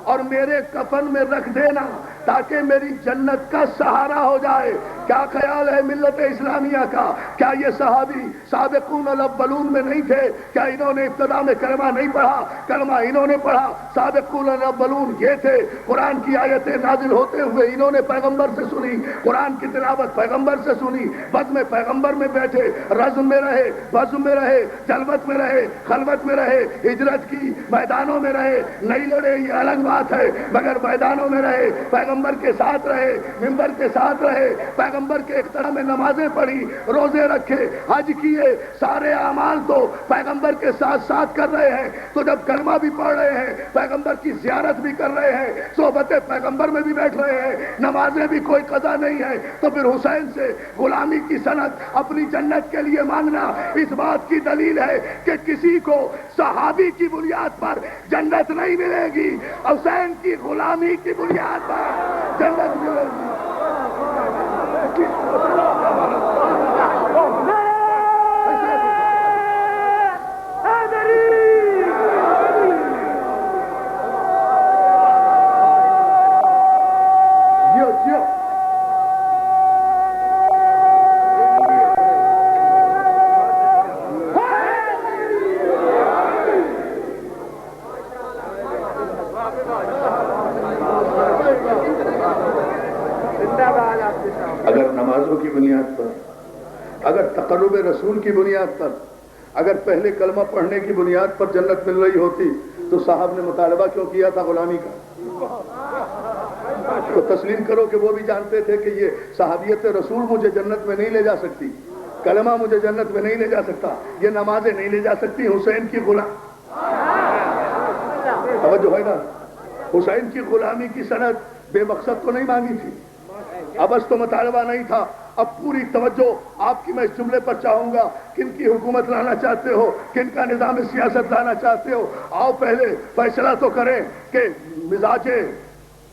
Speaker 1: اور میرے کفن میں رکھ دینا تاکہ میری جنت کا سہارا ہو جائے. کیا خیال ہے ملت اسلامیہ کا؟ کیا یہ صحابی سابقون الاولون میں نہیں تھے؟ کیا انہوں نے ابتدا میں کلمہ نہیں پڑھا؟ کلمہ انہوں نے پڑھا. سابقون الاولون یہ تھے. قرآن کی آیتیں نازل ہوتے ہوئے انہوں نے پیغمبر سے سنی، قرآن کی تلاوت پیغمبر سے سنی، بزم میں پیغمبر میں بیٹھے، رزم میں رہے، بزم میں رہے، جلوت میں رہے، خلوت میں رہے، ہجرت کی، میدانوں میں رہے. نہیں لڑے یہ الگ بات ہے، مگر میدانوں میں رہے، پیغمبر کے ساتھ رہے، منبر کے ساتھ رہے، پیغمبر کے اقتداء میں نمازیں پڑھی، روزے رکھے، حج کیے. سارے اعمال تو پیغمبر کے ساتھ ساتھ کر رہے ہیں. تو جب کلمہ بھی پڑھ رہے ہیں، پیغمبر کی زیارت بھی کر رہے ہیں، صحبت پیغمبر میں بھی بیٹھ رہے ہیں، نمازیں بھی کوئی قضا نہیں ہے، تو پھر حسین سے غلامی کی سند اپنی جنت کے لیے مانگنا اس بات کی دلیل ہے کہ کسی کو صحابی کی بنیاد پر جنت نہیں ملے گی، حسین کی غلامی کی بنیاد پر جنت ملے گی. اگر نمازوں کی بنیاد پر، اگر تقرب رسول کی بنیاد پر، اگر پہلے کلمہ پڑھنے کی بنیاد پر جنت مل رہی ہوتی تو صاحب نے مطالبہ کیوں کیا تھا غلامی کا؟ تو تسلیم کرو کہ وہ بھی جانتے تھے کہ یہ صحابیت رسول مجھے جنت میں نہیں لے جا سکتی، کلمہ مجھے جنت میں نہیں لے جا سکتا، یہ نمازیں نہیں لے جا سکتی. حسین کی توجہ ہے نا، حسین کی غلامی کی سند بے مقصد تو نہیں مانگی تھی، ابس تو مطالبہ نہیں تھا. اب پوری توجہ آپ کی میں اس جملے پر چاہوں گا. کن کی حکومت لانا چاہتے ہو؟ کن کا نظام سیاست لانا چاہتے ہو؟ آؤ پہلے فیصلہ تو کریں کہ مزاج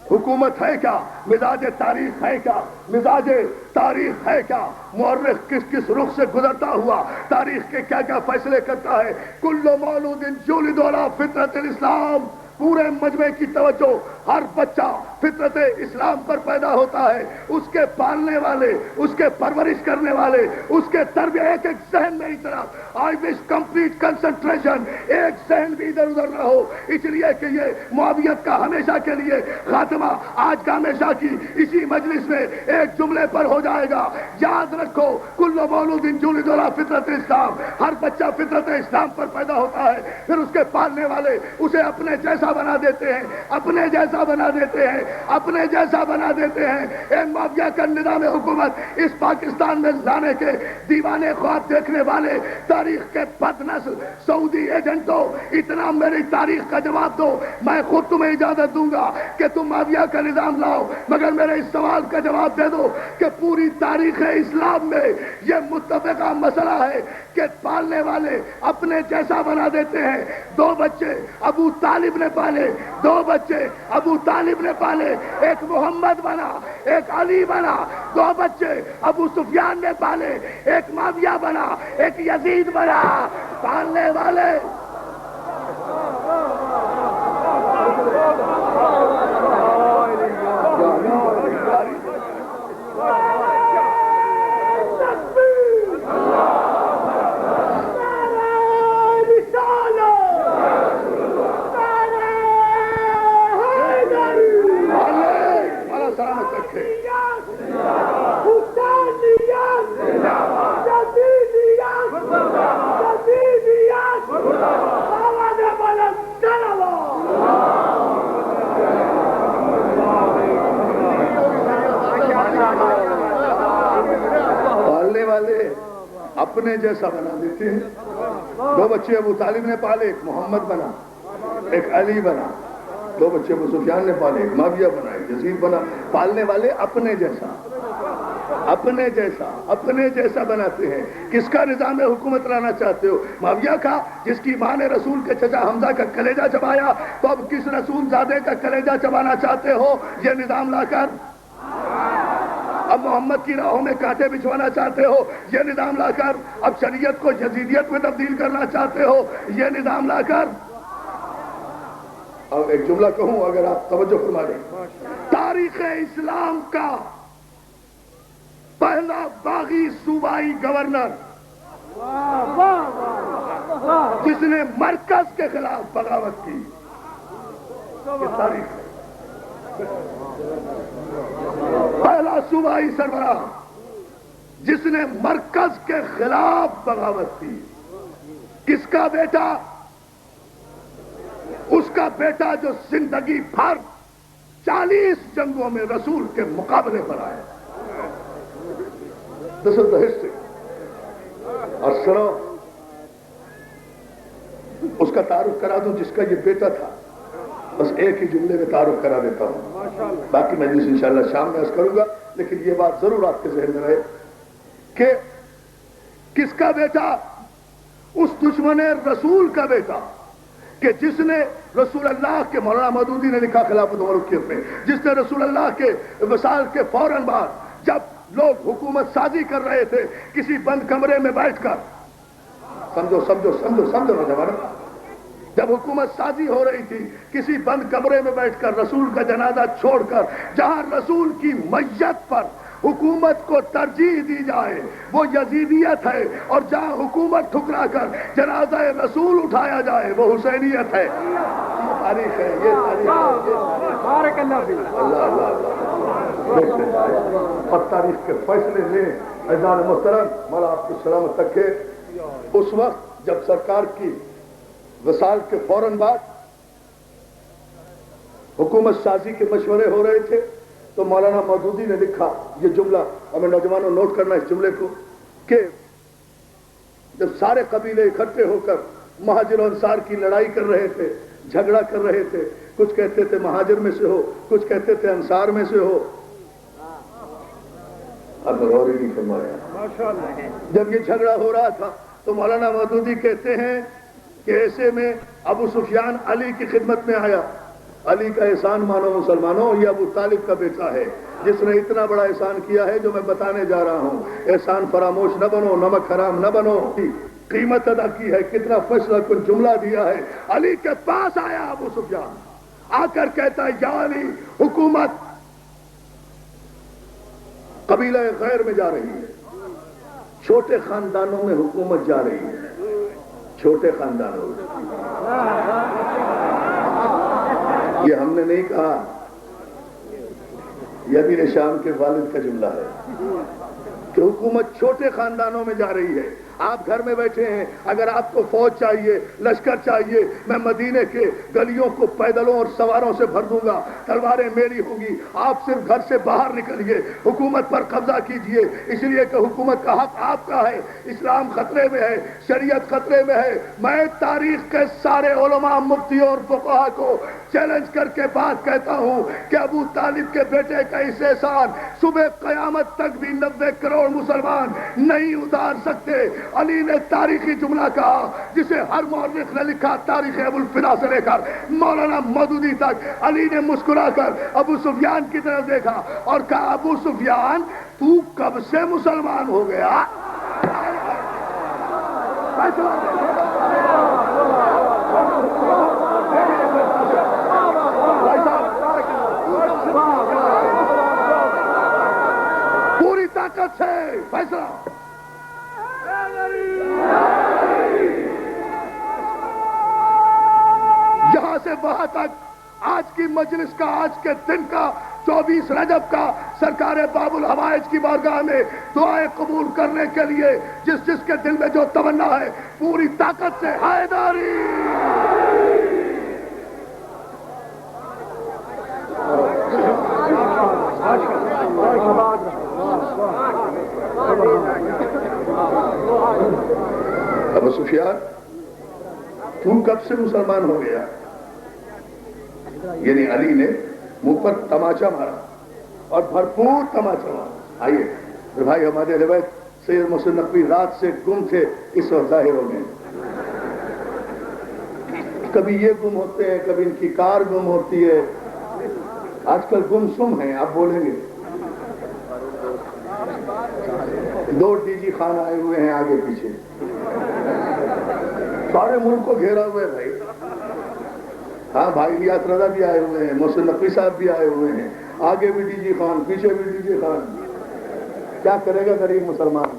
Speaker 1: حکومت ہے کیا، مزاج تاریخ ہے کیا، مزاج تاریخ ہے کیا، مورخ کس کس رخ سے گزرتا ہوا تاریخ کے کیا کیا فیصلے کرتا ہے. کل مولود یولد علی فطرت الاسلام. پورے مجمع کی توجہ ہر بچہ فطرت اسلام پر پیدا ہوتا ہے، اس کے پالنے والے، اس کے پرورش کرنے والے، اس کے ایک ایک ذہن میں اتنا آئی وش کمپلیٹ کنسنٹریشن، ایک ذہن بھی ادھر ادھر نہ ہو، اس لیے کہ یہ معاویت کا ہمیشہ کے لیے خاتمہ آج کا ہمیشہ کی اسی مجلس میں ایک جملے پر ہو جائے گا۔ یاد رکھو، کل مولود یولد علی فطرت اسلام، ہر بچہ فطرت اسلام پر پیدا ہوتا ہے، پھر اس کے پالنے والے اسے اپنے جیسا بنا دیتے ہیں، اپنے جیسا بنا دیتے ہیں، اپنے جیسا بنا دیتے ہیں۔ اے معاویہ کا نظام حکومت اس پاکستان میں لانے کے دیوانے خواب دیکھنے والے تاریخ کے بد نسل سعودی ایجنٹوں، اتنا میری تاریخ کا جواب دو، میں خود تمہیں اجازت دوں گا کہ تم معاویہ کا نظام لاؤ، مگر میرے اس سوال کا جواب دے دو کہ پوری تاریخ اسلام میں یہ متفقہ مسئلہ ہے کہ پالنے والے اپنے جیسا بنا دیتے ہیں۔ 2 بچے ابو طالب نے پالے، 2 بچے ابو طالب نے پالے، ایک محمد بنا، ایک علی بنا، 2 بچے ابو سفیان نے پالے، ایک معاویہ بنا، ایک یزید بنا۔ پالنے والے اپنے جیسا بنا دیتے ہیں۔ 2 بچے ابو طالب نے پالے، ایک محمد بنا، ایک علی بنا، 2 بچے ابو سفیان نے پالے، ایک معاویہ بنا، ایک یزید بنا۔ پالنے والے اپنے جیسا، اپنے جیسا، اپنے جیسا بناتے ہیں۔ کس کا نظام حکومت لانا چاہتے ہو؟ معاویہ کا، جس کی ماں نے رسول کے چچا حمزہ کا کلیجہ چبایا، تو اب کس رسول زادے کا کلیجہ چبانا چاہتے ہو یہ نظام لا کر؟ اب محمد کی راہوں میں کانٹے بچھوانا چاہتے ہو یہ نظام لا کر؟ اب شریعت کو یزیدیت میں تبدیل کرنا چاہتے ہو یہ نظام لا کر؟ اب ایک جملہ کہوں اگر آپ توجہ فرما لیں، تاریخ اسلام کا پہلا باغی صوبائی گورنر جس نے مرکز کے خلاف بغاوت کی، یہ تاریخ ہے۔ پہلا صوبائی سربراہ جس نے مرکز کے خلاف بغاوت کی، کس کا بیٹا؟ اس کا بیٹا جو زندگی بھر 40 جنگوں میں رسول کے مقابلے پر آیا۔ This is the history۔ اور سنو، اس کا تعارف کرا دوں جس کا یہ بیٹا تھا، بس ایک ہی جملے میں تعارف کرا دیتا ہوں، باقی میں انشاءاللہ شام میں عرض کروں گا، لیکن یہ بات ضرور آپ کے ذہن میں رہے کہ کس کا بیٹا؟ اس دشمن رسول کا بیٹا کہ جس نے رسول اللہ کے، مولانا مودودی نے لکھا خلافت ملوکیت میں، جس نے رسول اللہ کے وصال کے فوراً بعد جب لوگ حکومت سازی کر رہے تھے کسی بند کمرے میں بیٹھ کر، سمجھو سمجھو سمجھو سمجھو نوجوان، جب حکومت سازی ہو رہی تھی کسی بند کمرے میں بیٹھ کر رسول کا جنازہ چھوڑ کر، جہاں رسول کی میت پر حکومت کو ترجیح دی جائے وہ یزیدیت ہے، اور جہاں حکومت ٹھکرا کر جنازہ رسول اٹھایا جائے وہ حسینیت ہے۔ یہ تاریخ ہے، یہ تاریخ ہے۔
Speaker 2: بارک اللہ فیک۔
Speaker 1: اللہ اللہ اللہ۔ اب تاریخ کے فیصلے لیں عزیزان محترم، مولا آپ کو سلامت رکھے۔ اس وقت جب سرکار کی وصال کے فوراً بعد حکومت سازی کے مشورے ہو رہے تھے تو مولانا مودودی نے لکھا یہ جملہ، ہمیں نوجوانوں نوٹ کرنا اس جملے کو، کہ جب سارے قبیلے اکٹھے ہو کر مہاجر و انصار کی لڑائی کر رہے تھے، جھگڑا کر رہے تھے، کچھ کہتے تھے مہاجر میں سے ہو، کچھ کہتے تھے انصار میں سے ہو، اب غور ہی نہیں فرمایا۔ جب یہ جھگڑا ہو رہا تھا تو مولانا مودودی کہتے ہیں کہ ایسے میں ابو سفیان علی کی خدمت میں آیا۔ علی کا احسان مانو مسلمانوں، یہ ابو طالب کا بیٹا ہے جس نے اتنا بڑا احسان کیا ہے جو میں بتانے جا رہا ہوں۔ احسان فراموش نہ بنو، نمک حرام نہ بنو، قیمت ادا کی ہے، کتنا فیصلہ کن جملہ دیا ہے۔ علی کے پاس آیا ابو سفیان آ کر کہتا ہے یا علی حکومت قبیلہ غیر میں جا رہی ہے، چھوٹے خاندانوں میں حکومت جا رہی ہے، چھوٹے خاندانوں میں۔ یہ ہم نے نہیں کہا، یہ امیر شام کے والد کا جملہ ہے کہ حکومت چھوٹے خاندانوں میں جا رہی ہے۔ آپ گھر میں بیٹھے ہیں، اگر آپ کو فوج چاہیے، لشکر چاہیے، میں مدینے کے گلیوں کو پیدلوں اور سواروں سے بھر دوں گا، تلواریں میری ہوں گی، آپ صرف گھر سے باہر نکلیے، حکومت پر قبضہ کیجئے، اس لیے کہ حکومت کا حق آپ کا ہے، اسلام خطرے میں ہے، شریعت خطرے میں ہے۔ میں تاریخ کے سارے علماء، مفتیوں اور فقہا کو چیلنج کر کے بات کہتا ہوں کہ ابو طالب کے بیٹے کا اس احسان صبح قیامت تک بھی 90 کروڑ مسلمان نہیں اتار سکتے۔ علی نے تاریخی جملہ کہا جسے ہر مورخ نے لکھا، تاریخ ابو الفدا سے لے کر مولانا مودودی تک۔ علی نے مسکرا کر ابو سفیان کی طرف دیکھا اور کہا ابو سفیان تو کب سے مسلمان ہو گیا؟ پوری طاقت سے فیصلہ۔ یہاں سے وہاں تک آج کی مجلس کا، آج کے دن کا، 24 رجب کا سرکار باب الحوائج کی بارگاہ میں دعائیں قبول کرنے کے لیے جس جس کے دل میں جو تمنا ہے پوری طاقت سے حیدری۔ ابو سفیان تو کب سے مسلمان ہو گیا؟ یعنی علی نے منہ پر تماچا مارا اور بھرپور تماچا مارا۔ آئیے بھائی، ہمارے روایت سید محسن نقوی رات سے گم تھے، اس وقت ظاہر ہو گئے۔ کبھی یہ گم ہوتے ہیں، کبھی ان کی کار گم ہوتی ہے، آج کل گم سم ہیں۔ آپ بولیں گے 2 ڈی جی خان آئے ہوئے ہیں آگے پیچھے، سارے ملک کو گھیرا ہوئے بھائی۔ ہاں بھائی ریاض رضا بھی آئے ہوئے ہیں، محسن نقوی صاحب بھی آئے ہوئے ہیں، آگے بھی ڈی جی خان، پیچھے بھی ڈی جی خان۔ کیا کرے گا غریب مسلمان؟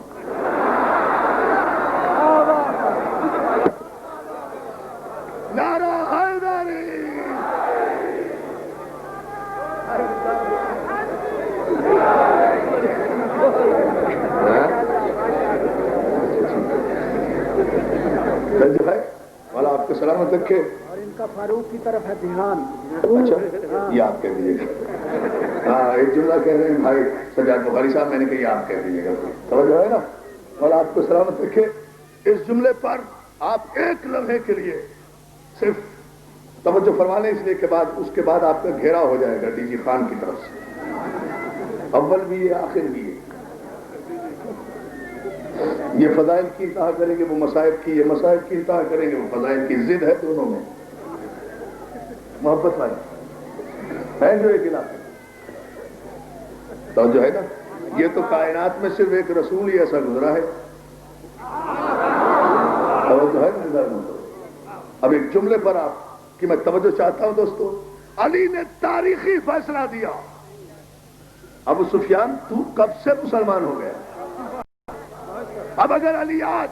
Speaker 1: نعرہ حیدری! والا آپ کو سلامت رکھے۔
Speaker 2: اور ان کا فاروق کی طرف ہے دھیان۔
Speaker 1: اچھا یہ آپ کہہ دیجیے گا۔ ہاں ایک جملہ کہہ رہے ہیں بھائی سجاد بخاری صاحب، میں نے کہا یہ آپ کہہ دیجیے گا، توجہ ہے نا؟ والا آپ کو سلامت رکھے۔ اس جملے پر آپ ایک لمحے کے لیے صرف توجہ فرما لیں، اس لیے کہ اس کے بعد آپ کا گھیرا ہو جائے گا ڈی جی خان کی طرف سے، اول بھی ہے آخر بھی ہے۔ یہ فضائل کی انتہا کریں گے، وہ مصائب کی، یہ مصائب کی انتہا کریں گے، وہ فضائل کی۔ ضد ہے دونوں میں، محبت والی ہے جو ایک علاقے تو جو ہے نا، یہ تو کائنات میں صرف ایک رسول ہی ایسا گزرا ہے۔ توجہ ہے نا؟ اب ایک جملے پر آپ کی میں توجہ چاہتا ہوں دوستو۔ علی نے تاریخی فیصلہ دیا، ابو سفیان تو کب سے مسلمان ہو گیا؟ اب اگر علی آج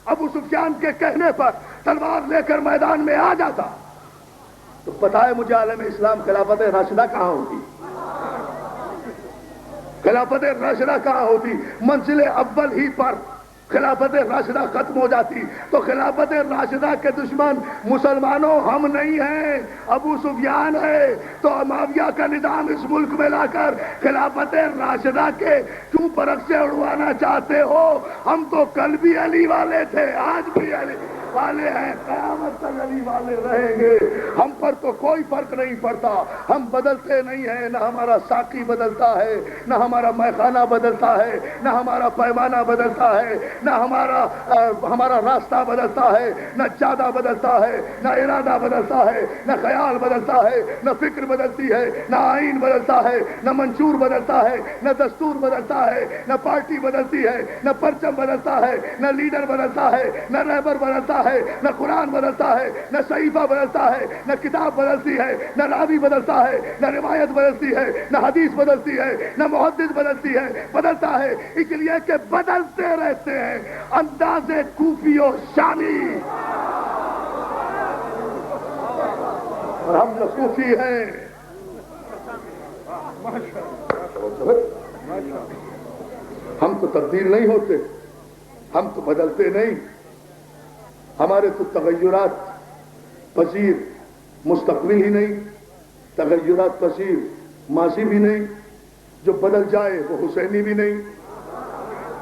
Speaker 1: ابو سفیان کے کہنے پر تلوار لے کر میدان میں آ جاتا تو پتہ ہے مجھے عالم اسلام خلافت راشدہ کہاں ہوتی؟ خلافت راشدہ کہاں ہوتی؟ منزل اول ہی پر خلافت راشدہ ختم ہو جاتی۔ تو خلافت راشدہ کے دشمن مسلمانوں ہم نہیں ہیں، ابو سفیان ہے۔ تو معاویہ کا نظام اس ملک میں لا کر خلافت راشدہ کے کیوں برق سے اڑوانا چاہتے ہو؟ ہم تو کل بھی علی والے تھے، آج بھی علی والے ہیں، قیامت تک علی والے رہیں گے۔ ہم پر تو کوئی فرق نہیں پڑتا، ہم بدلتے نہیں ہیں، نہ ہمارا ساقی بدلتا ہے، نہ ہمارا میخانہ بدلتا ہے، نہ ہمارا پیمانہ بدلتا ہے، نہ ہمارا راستہ بدلتا ہے، نہ چادہ بدلتا ہے، نہ ارادہ بدلتا ہے، نہ خیال بدلتا ہے، نہ فکر بدلتی ہے، نہ آئین بدلتا ہے، نہ منشور بدلتا ہے، نہ دستور بدلتا ہے، نہ پارٹی بدلتی ہے، نہ پرچم بدلتا ہے، نہ لیڈر بدلتا ہے، نہ رہبر بدلتا ہے، نہ قرآن بدلتا ہے، نہ صحیفہ بدلتا ہے، نہ کتاب بدلتی ہے، نہ راوی بدلتا ہے، نہ روایت بدلتی ہے، نہ حدیث بدلتی ہے، نہ محدث بدلتی ہے، بدلتا ہے اس لیے کہ بدلتے رہتے ہیں انداز کوفی و شامی، اور ہم جو صوفی ہیں ہم تو تبدیل نہیں ہوتے، ہم تو بدلتے نہیں، ہمارے تو تغیرات پذیر مستقبل ہی نہیں، تغیرات پذیر ماضی بھی نہیں، جو بدل جائے وہ حسینی بھی نہیں،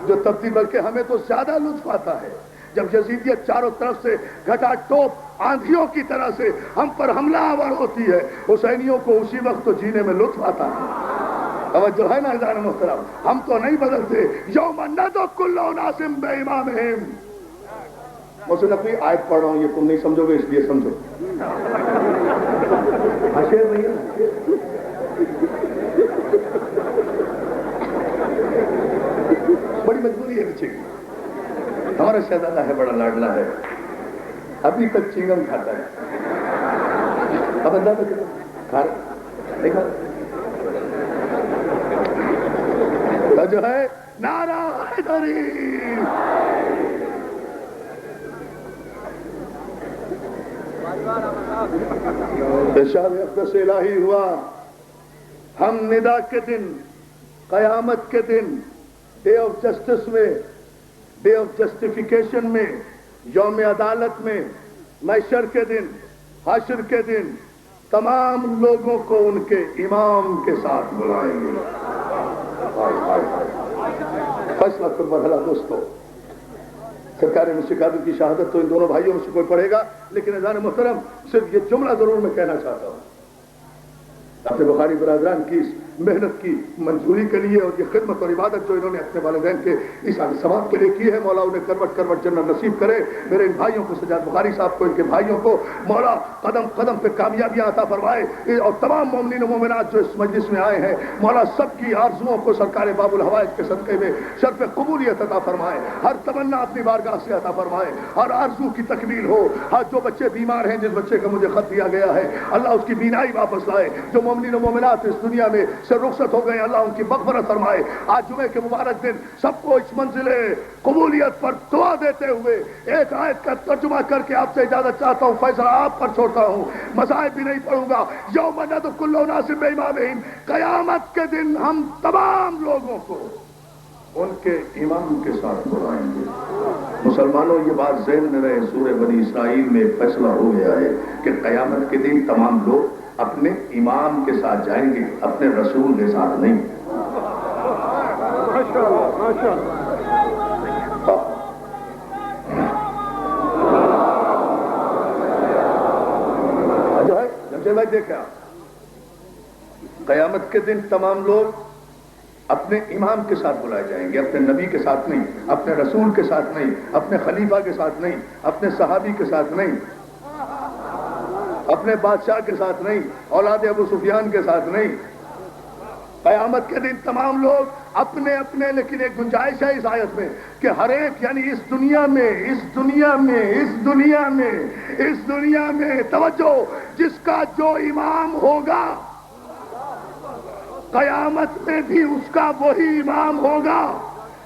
Speaker 1: جو تبدیل، بلکہ ہمیں تو زیادہ لطف آتا ہے جب یزیدیت چاروں طرف سے گھٹا ٹوپ آندھیوں کی طرح سے ہم پر حملہ آور ہوتی ہے، حسینیوں کو اسی وقت تو جینے میں لطف آتا ہے۔ توجہ ہے نا عزیزان محترم، ہم تو نہیں بدلتے، یوم ندعو کل اناس بامامہم، میں سے نقلی آیت پڑھ رہا ہوں، یہ تم نہیں سمجھو گے اس لیے سمجھو، شعر نہیں ہے، بڑی مجبوری ہے پیچھے کی، ہمارا شہزادہ ہے بڑا لاڈلا ہے، ابھی تک چنگم کھاتا ہے، اب اندازہ کرو کھا رہا نہیں کھا جو ہے نعرہ حیدری، ارشاد اقدس الہی ہوا، ہم ندا کے دن، قیامت کے دن، ڈے آف جسٹس میں، ڈے آف جسٹیفیکیشن میں، یوم عدالت میں، محشر کے دن، حشر کے دن، تمام لوگوں کو ان کے امام کے ساتھ بلائیں گے۔ فیصلہ کن مرحلہ دوستو، سرکار مشکادی کی شہادت تو ان دونوں بھائیوں میں سے کوئی پڑھے گا، لیکن عزیزان محترم صرف یہ جملہ ضرور میں کہنا چاہتا ہوں، اپنے بخاری برادران کی اس محنت کی منظوری کے لیے اور یہ خدمت اور عبادت جو انہوں نے اپنے والدین کے اس ثواب کے لیے کی ہے، مولا انہیں کروٹ کروٹ جنت نصیب کرے۔ میرے ان بھائیوں کو، سجاد بخاری صاحب کو، ان کے بھائیوں کو مولا قدم قدم پہ کامیابیاں عطا فرمائے، اور تمام مومنین و مومنات جو اس مجلس میں آئے ہیں مولا سب کی آرزوؤں کو سرکار باب الحوائج کے صدقے میں شرف قبولیت عطا فرمائے، ہر تمنا اپنی بارگاہ سے عطا فرمائے، ہر آرزو کی تکمیل ہو، ہر جو بچے بیمار ہیں، جس بچے کا مجھے خط دیا گیا ہے اللہ اس کی بینائی واپس لائے، جو مومنین و مومنات اس دنیا میں سے رخصت ہو گئے اللہ ان کی مغفرت فرمائے۔ آج جمعے کے مبارک دن سب کو اس منزل قبولیت پر دعا دیتے ہوئے ایک آیت کا ترجمہ کر کے آپ سے اجازت چاہتا ہوں، فیصلہ آپ پر چھوڑتا ہوں، مذاہب بھی نہیں پڑھوں گا۔ یوم ندعو کل اناس بامامہم، قیامت کے دن ہم تمام لوگوں کو ان کے امام کے ساتھ بلائیں گے۔ مسلمانوں یہ بات ذہن میں رہے، سورہ بنی اسرائیل میں فیصلہ ہو گیا ہے کہ قیامت کے دن تمام لوگ اپنے امام کے ساتھ جائیں گے، اپنے رسول کے ساتھ نہیں۔ جو ہے جمشید بھائی دیکھا، قیامت کے دن تمام لوگ اپنے امام کے ساتھ بلائے جائیں گے، اپنے نبی کے ساتھ نہیں، اپنے رسول کے ساتھ نہیں، اپنے خلیفہ کے ساتھ نہیں، اپنے صحابی کے ساتھ نہیں، اپنے بادشاہ کے ساتھ نہیں، اولاد ابو سفیان کے ساتھ نہیں۔ قیامت کے دن تمام لوگ اپنے اپنے، لیکن ایک گنجائش ہے اس آیت میں کہ ہر ایک، یعنی اس دنیا میں توجہ، جس کا جو امام ہوگا قیامت میں بھی اس کا وہی امام ہوگا۔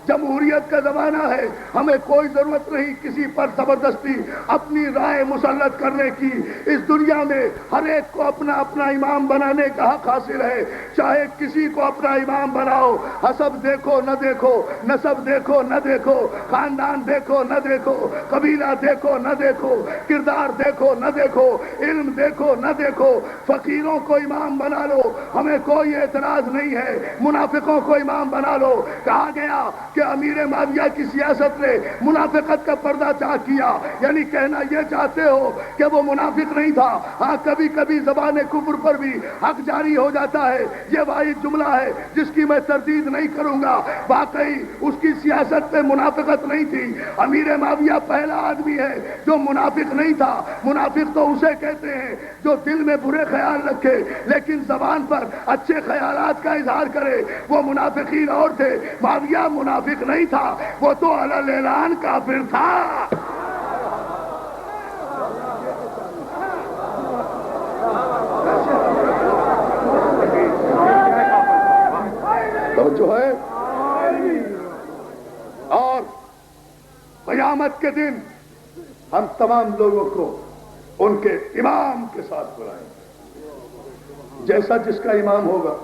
Speaker 1: جمہوریت کا زمانہ ہے، ہمیں کوئی ضرورت نہیں کسی پر زبردستی اپنی رائے مسلط کرنے کی۔ اس دنیا میں ہر ایک کو اپنا اپنا امام بنانے کا حق حاصل ہے، چاہے کسی کو اپنا امام بناؤ، حسب دیکھو نہ دیکھو، نسب دیکھو نہ دیکھو، خاندان دیکھو نہ دیکھو، قبیلہ دیکھو نہ دیکھو، کردار دیکھو نہ دیکھو، علم دیکھو نہ دیکھو، فقیروں کو امام بنا لو، ہمیں کوئی اعتراض نہیں ہے، منافقوں کو امام بنا لو۔ کہا گیا کہ امیر معاویہ کی سیاست نے منافقت کا پردہ چاک کیا، یعنی کہنا یہ چاہتے ہو کہ وہ منافق نہیں تھا، ہاں کبھی کبھی زبان کفر پر بھی حق جاری ہو جاتا ہے، یہ واحد جملہ ہے جس کی میں تردید نہیں کروں گا، واقعی اس کی سیاست میں منافقت نہیں تھی۔ امیر معاویہ پہلا آدمی ہے جو منافق نہیں تھا۔ منافق تو اسے کہتے ہیں جو دل میں برے خیال رکھے لیکن زبان پر اچھے خیالات کا اظہار کرے، وہ منافقین اور تھے۔ معاویہ منافق نہیں تھا، وہ تو علی الاعلان کافر تھا۔ توجہ ہے؟ اور قیامت کے دن ہم تمام لوگوں کو ان کے امام کے ساتھ بلائیں گے، جیسا جس کا امام ہوگا،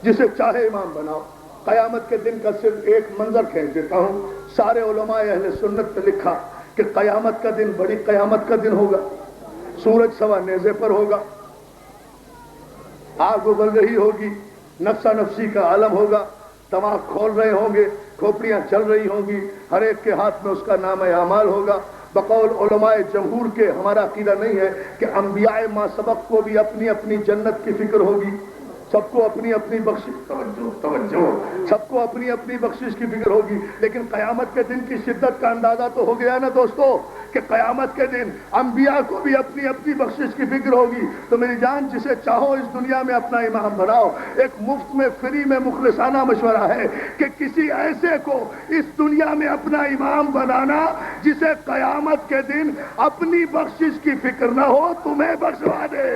Speaker 1: جسے چاہے امام بناؤ۔ قیامت کے دن کا صرف ایک منظر کھینچ دیتا ہوں، سارے علماء اہل سنت نے لکھا کہ قیامت کا دن بڑی قیامت کا دن ہوگا، سورج سوا نیزے پر ہوگا، آگ ابل رہی ہوگی، نفسا نفسی کا عالم ہوگا، دماغ کھول رہے ہوں گے، کھوپڑیاں چل رہی ہوں گی، ہر ایک کے ہاتھ میں اس کا نام اعمال ہوگا۔ بقول علماء جمہور کے ہمارا عقیدہ نہیں ہے کہ انبیاء ما سبق کو بھی اپنی اپنی جنت کی فکر ہوگی، سب کو اپنی اپنی بخشش، توجہ، سب کو اپنی اپنی بخشش کی فکر ہوگی، لیکن قیامت کے دن کی شدت کا اندازہ تو ہو گیا نا دوستو کہ قیامت کے دن انبیاء کو بھی اپنی اپنی بخشش کی فکر ہوگی۔ تو میری جان، جسے چاہو اس دنیا میں اپنا امام بناؤ۔ ایک مفت میں فری میں مخلصانہ مشورہ ہے کہ کسی ایسے کو اس دنیا میں اپنا امام بنانا جسے قیامت کے دن اپنی بخشش کی فکر نہ ہو، تمہیں بخشوا دے۔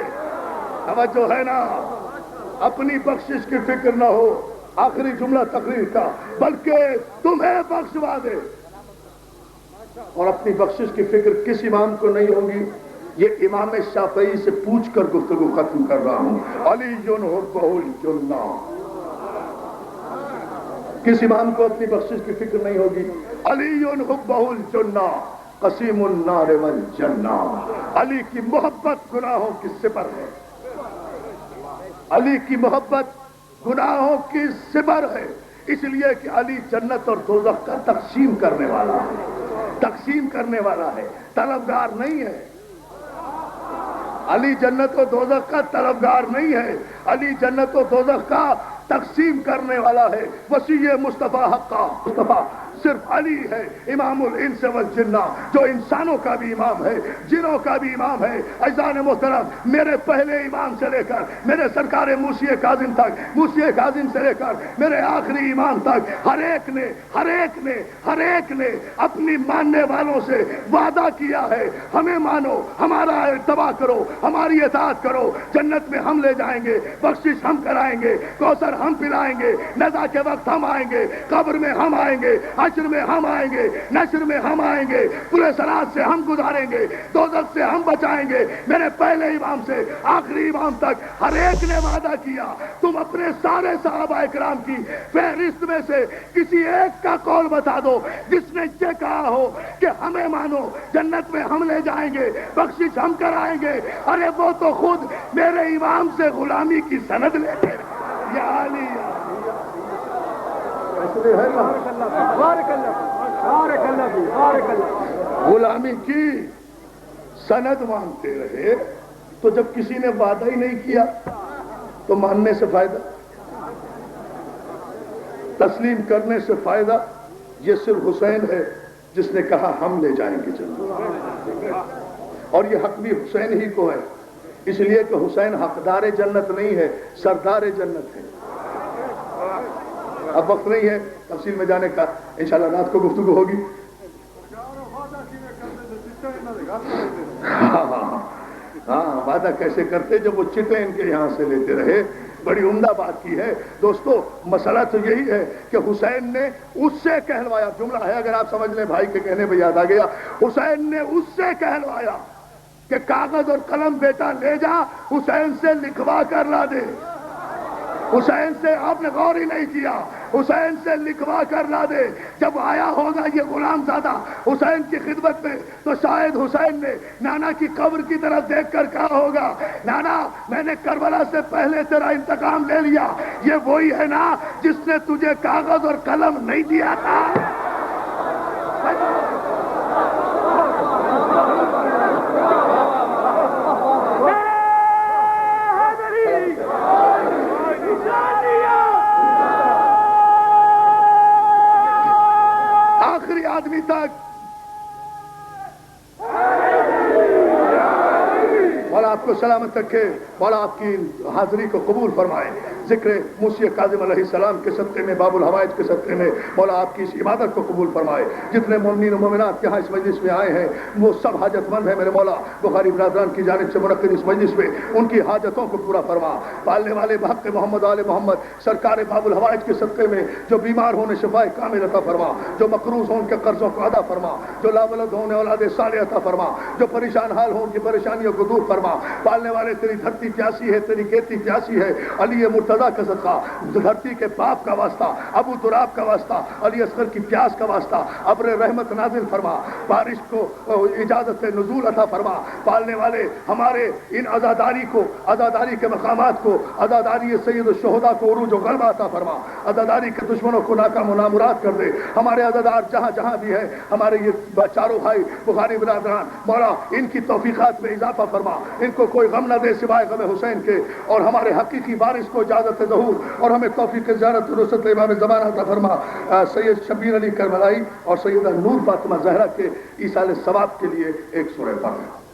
Speaker 1: توجہ ہے نا؟ اپنی بخشش کی فکر نہ ہو، آخری جملہ تقریر کا، بلکہ تمہیں بخشوا دے۔ اور اپنی بخشش کی فکر کس امام کو نہیں ہوگی؟ یہ امام شافعی سے پوچھ کر گفتگو ختم کر رہا ہوں۔ علی حبہ الجنہ، کس امام کو اپنی بخشش کی فکر نہیں ہوگی؟ علی حبہ الجنہ قسیم النار والجنہ، علی کی محبت گناہوں کی سپر ہے، علی کی محبت گناہوں کی سپر ہے، اس لیے کہ علی جنت اور دوزخ کا تقسیم کرنے والا ہے، تقسیم کرنے والا ہے، طلبگار نہیں ہے۔ علی جنت و دوزخ کا طلبگار نہیں ہے، علی جنت و دوزخ کا تقسیم کرنے والا ہے۔ وسیع مصطفیٰ حقا، مصطفیٰ صرف علی ہے، امام الانس والجنہ، جو انسانوں کا بھی امام ہے، جنوں کا بھی امام ہے۔ عزیزان محترم، میرے پہلے امام سے لے کر میرے سرکار موسی کاظم تک، موسی کاظم سے لے کر میرے آخری امام تک، ہر ایک نے اپنی ماننے والوں سے وعدہ کیا ہے، ہمیں مانو، ہمارا اتباع کرو، ہماری اطاعت کرو، جنت میں ہم لے جائیں گے، بخشش ہم کرائیں گے، کوثر ہم پلائیں گے، نزا کے وقت ہم آئیں گے، قبر میں ہم آئیں گے، حشر میں ہم آئیں گے، نشر میں ہم آئیں گے، پورے صراط سے ہم گزاریں گے، دوزخ سے ہم بچائیں گے۔ میرے پہلے امام سے آخری امام تک ہر ایک نے وعدہ کیا۔ تم اپنے سارے صحابہ اکرام کی فہرست میں سے کسی ایک کا قول بتا دو جس نے یہ کہا ہو کہ ہمیں مانو، جنت میں ہم لے جائیں گے، بخشش ہم کرائیں گے۔ ارے وہ تو خود میرے امام سے غلامی کی سند لے گئے۔ یا علی، غلامی کی سند مانتے رہے، تو جب کسی نے وعدہ ہی نہیں کیا تو ماننے سے فائدہ، تسلیم کرنے سے فائدہ؟ یہ صرف حسین ہے جس نے کہا ہم لے جائیں گے جنت، اور یہ حق بھی حسین ہی کو ہے، اس لیے کہ حسین حقدار جنت نہیں ہے، سردار جنت ہے۔ اب وقت نہیں ہے تفصیل میں جانے کا، انشاءاللہ رات کو گفتگو ہوگی۔ ہاں، وعدہ کیسے کرتے جب وہ چٹیں ان کے یہاں سے لیتے رہے۔ بڑی عمدہ بات کی ہے دوستو۔ مسئلہ تو یہی ہے کہ حسین نے اس سے کہلوایا، جملہ ہے اگر آپ سمجھ لیں، بھائی کے کہنے پہ یاد آ گیا، حسین نے اس سے کہلوایا کہ کاغذ اور قلم بیٹا لے جا، حسین سے لکھوا کر لا دے۔ حسین سے آپ نے غور ہی نہیں کیا، حسین سے لکھوا کر لا دے۔ جب آیا ہوگا یہ غلام زادہ حسین کی خدمت میں، تو شاید حسین نے نانا کی قبر کی طرف دیکھ کر کہا ہوگا، نانا میں نے کربلا سے پہلے تیرا انتقام لے لیا، یہ وہی ہے نا جس نے تجھے کاغذ اور قلم نہیں دیا تھا۔ آدمی تک اور آپ آپ کو سلامت رکھے، مولا آپ کی حاضری کو قبول فرمائے، ذکر موسی کاظم علیہ السلام کے صدقے میں، باب الحوائج کے صدقے میں مولا آپ کی اس عبادت کو قبول فرمائے۔ جتنے مومنین و مومنات یہاں اس مجلس میں آئے ہیں وہ سب حاجت مند ہیں، میرے مولا بخاری برادران کی جانب سے منعقد اس مجلس میں ان کی حاجتوں کو پورا فرما۔ پالنے والے بحق محمد آل محمد سرکار باب الحوائج کے صدقے میں جو بیمار ہونے شفائے کامل عطا فرما، جو مقروض ہوں ان کے قرضوں کو ادا فرما، جو لاولد ہونے اولاد صالح عطا فرما، جو پریشان حال ہوں ان کی پریشانیوں کو دور فرما۔ پالنے والے تیری دھرتی پیاسی ہے، تیری کھیتی پیاسی ہے، علی مرتضیٰ کا صدقہ، دھرتی کے باپ کا واسطہ، ابو تراب کا واسطہ، علی اصغر کی پیاس کا واسطہ ابر رحمت نازل فرما، بارش کو اجازت نزول عطا فرما۔ پالنے والے ہمارے ان عزاداری کو، عزاداری کے مقامات کو، عزاداری سید الشہداء کو عروج و غلبہ عطا فرما، عزاداری کے دشمنوں کو ناکام و نامراد کر دے۔ ہمارے عزادار جہاں جہاں بھی ہے، ہمارے یہ چاروں بھائی بخاری برادران، مولا ان کی توفیقات میں اضافہ فرما، ان کو کوئی غم نہ دے سوائے غم حسین کے، اور ہمارے حقیقی وارث کو اجازت ظہور اور ہمیں توفیق زیارت نصرت امام زمانہ عطا فرما۔ سید شبیر علی کربلائی اور سیدہ نور فاطمہ زہرا کے ایصال ثواب کے لیے ایک سورہ پڑھ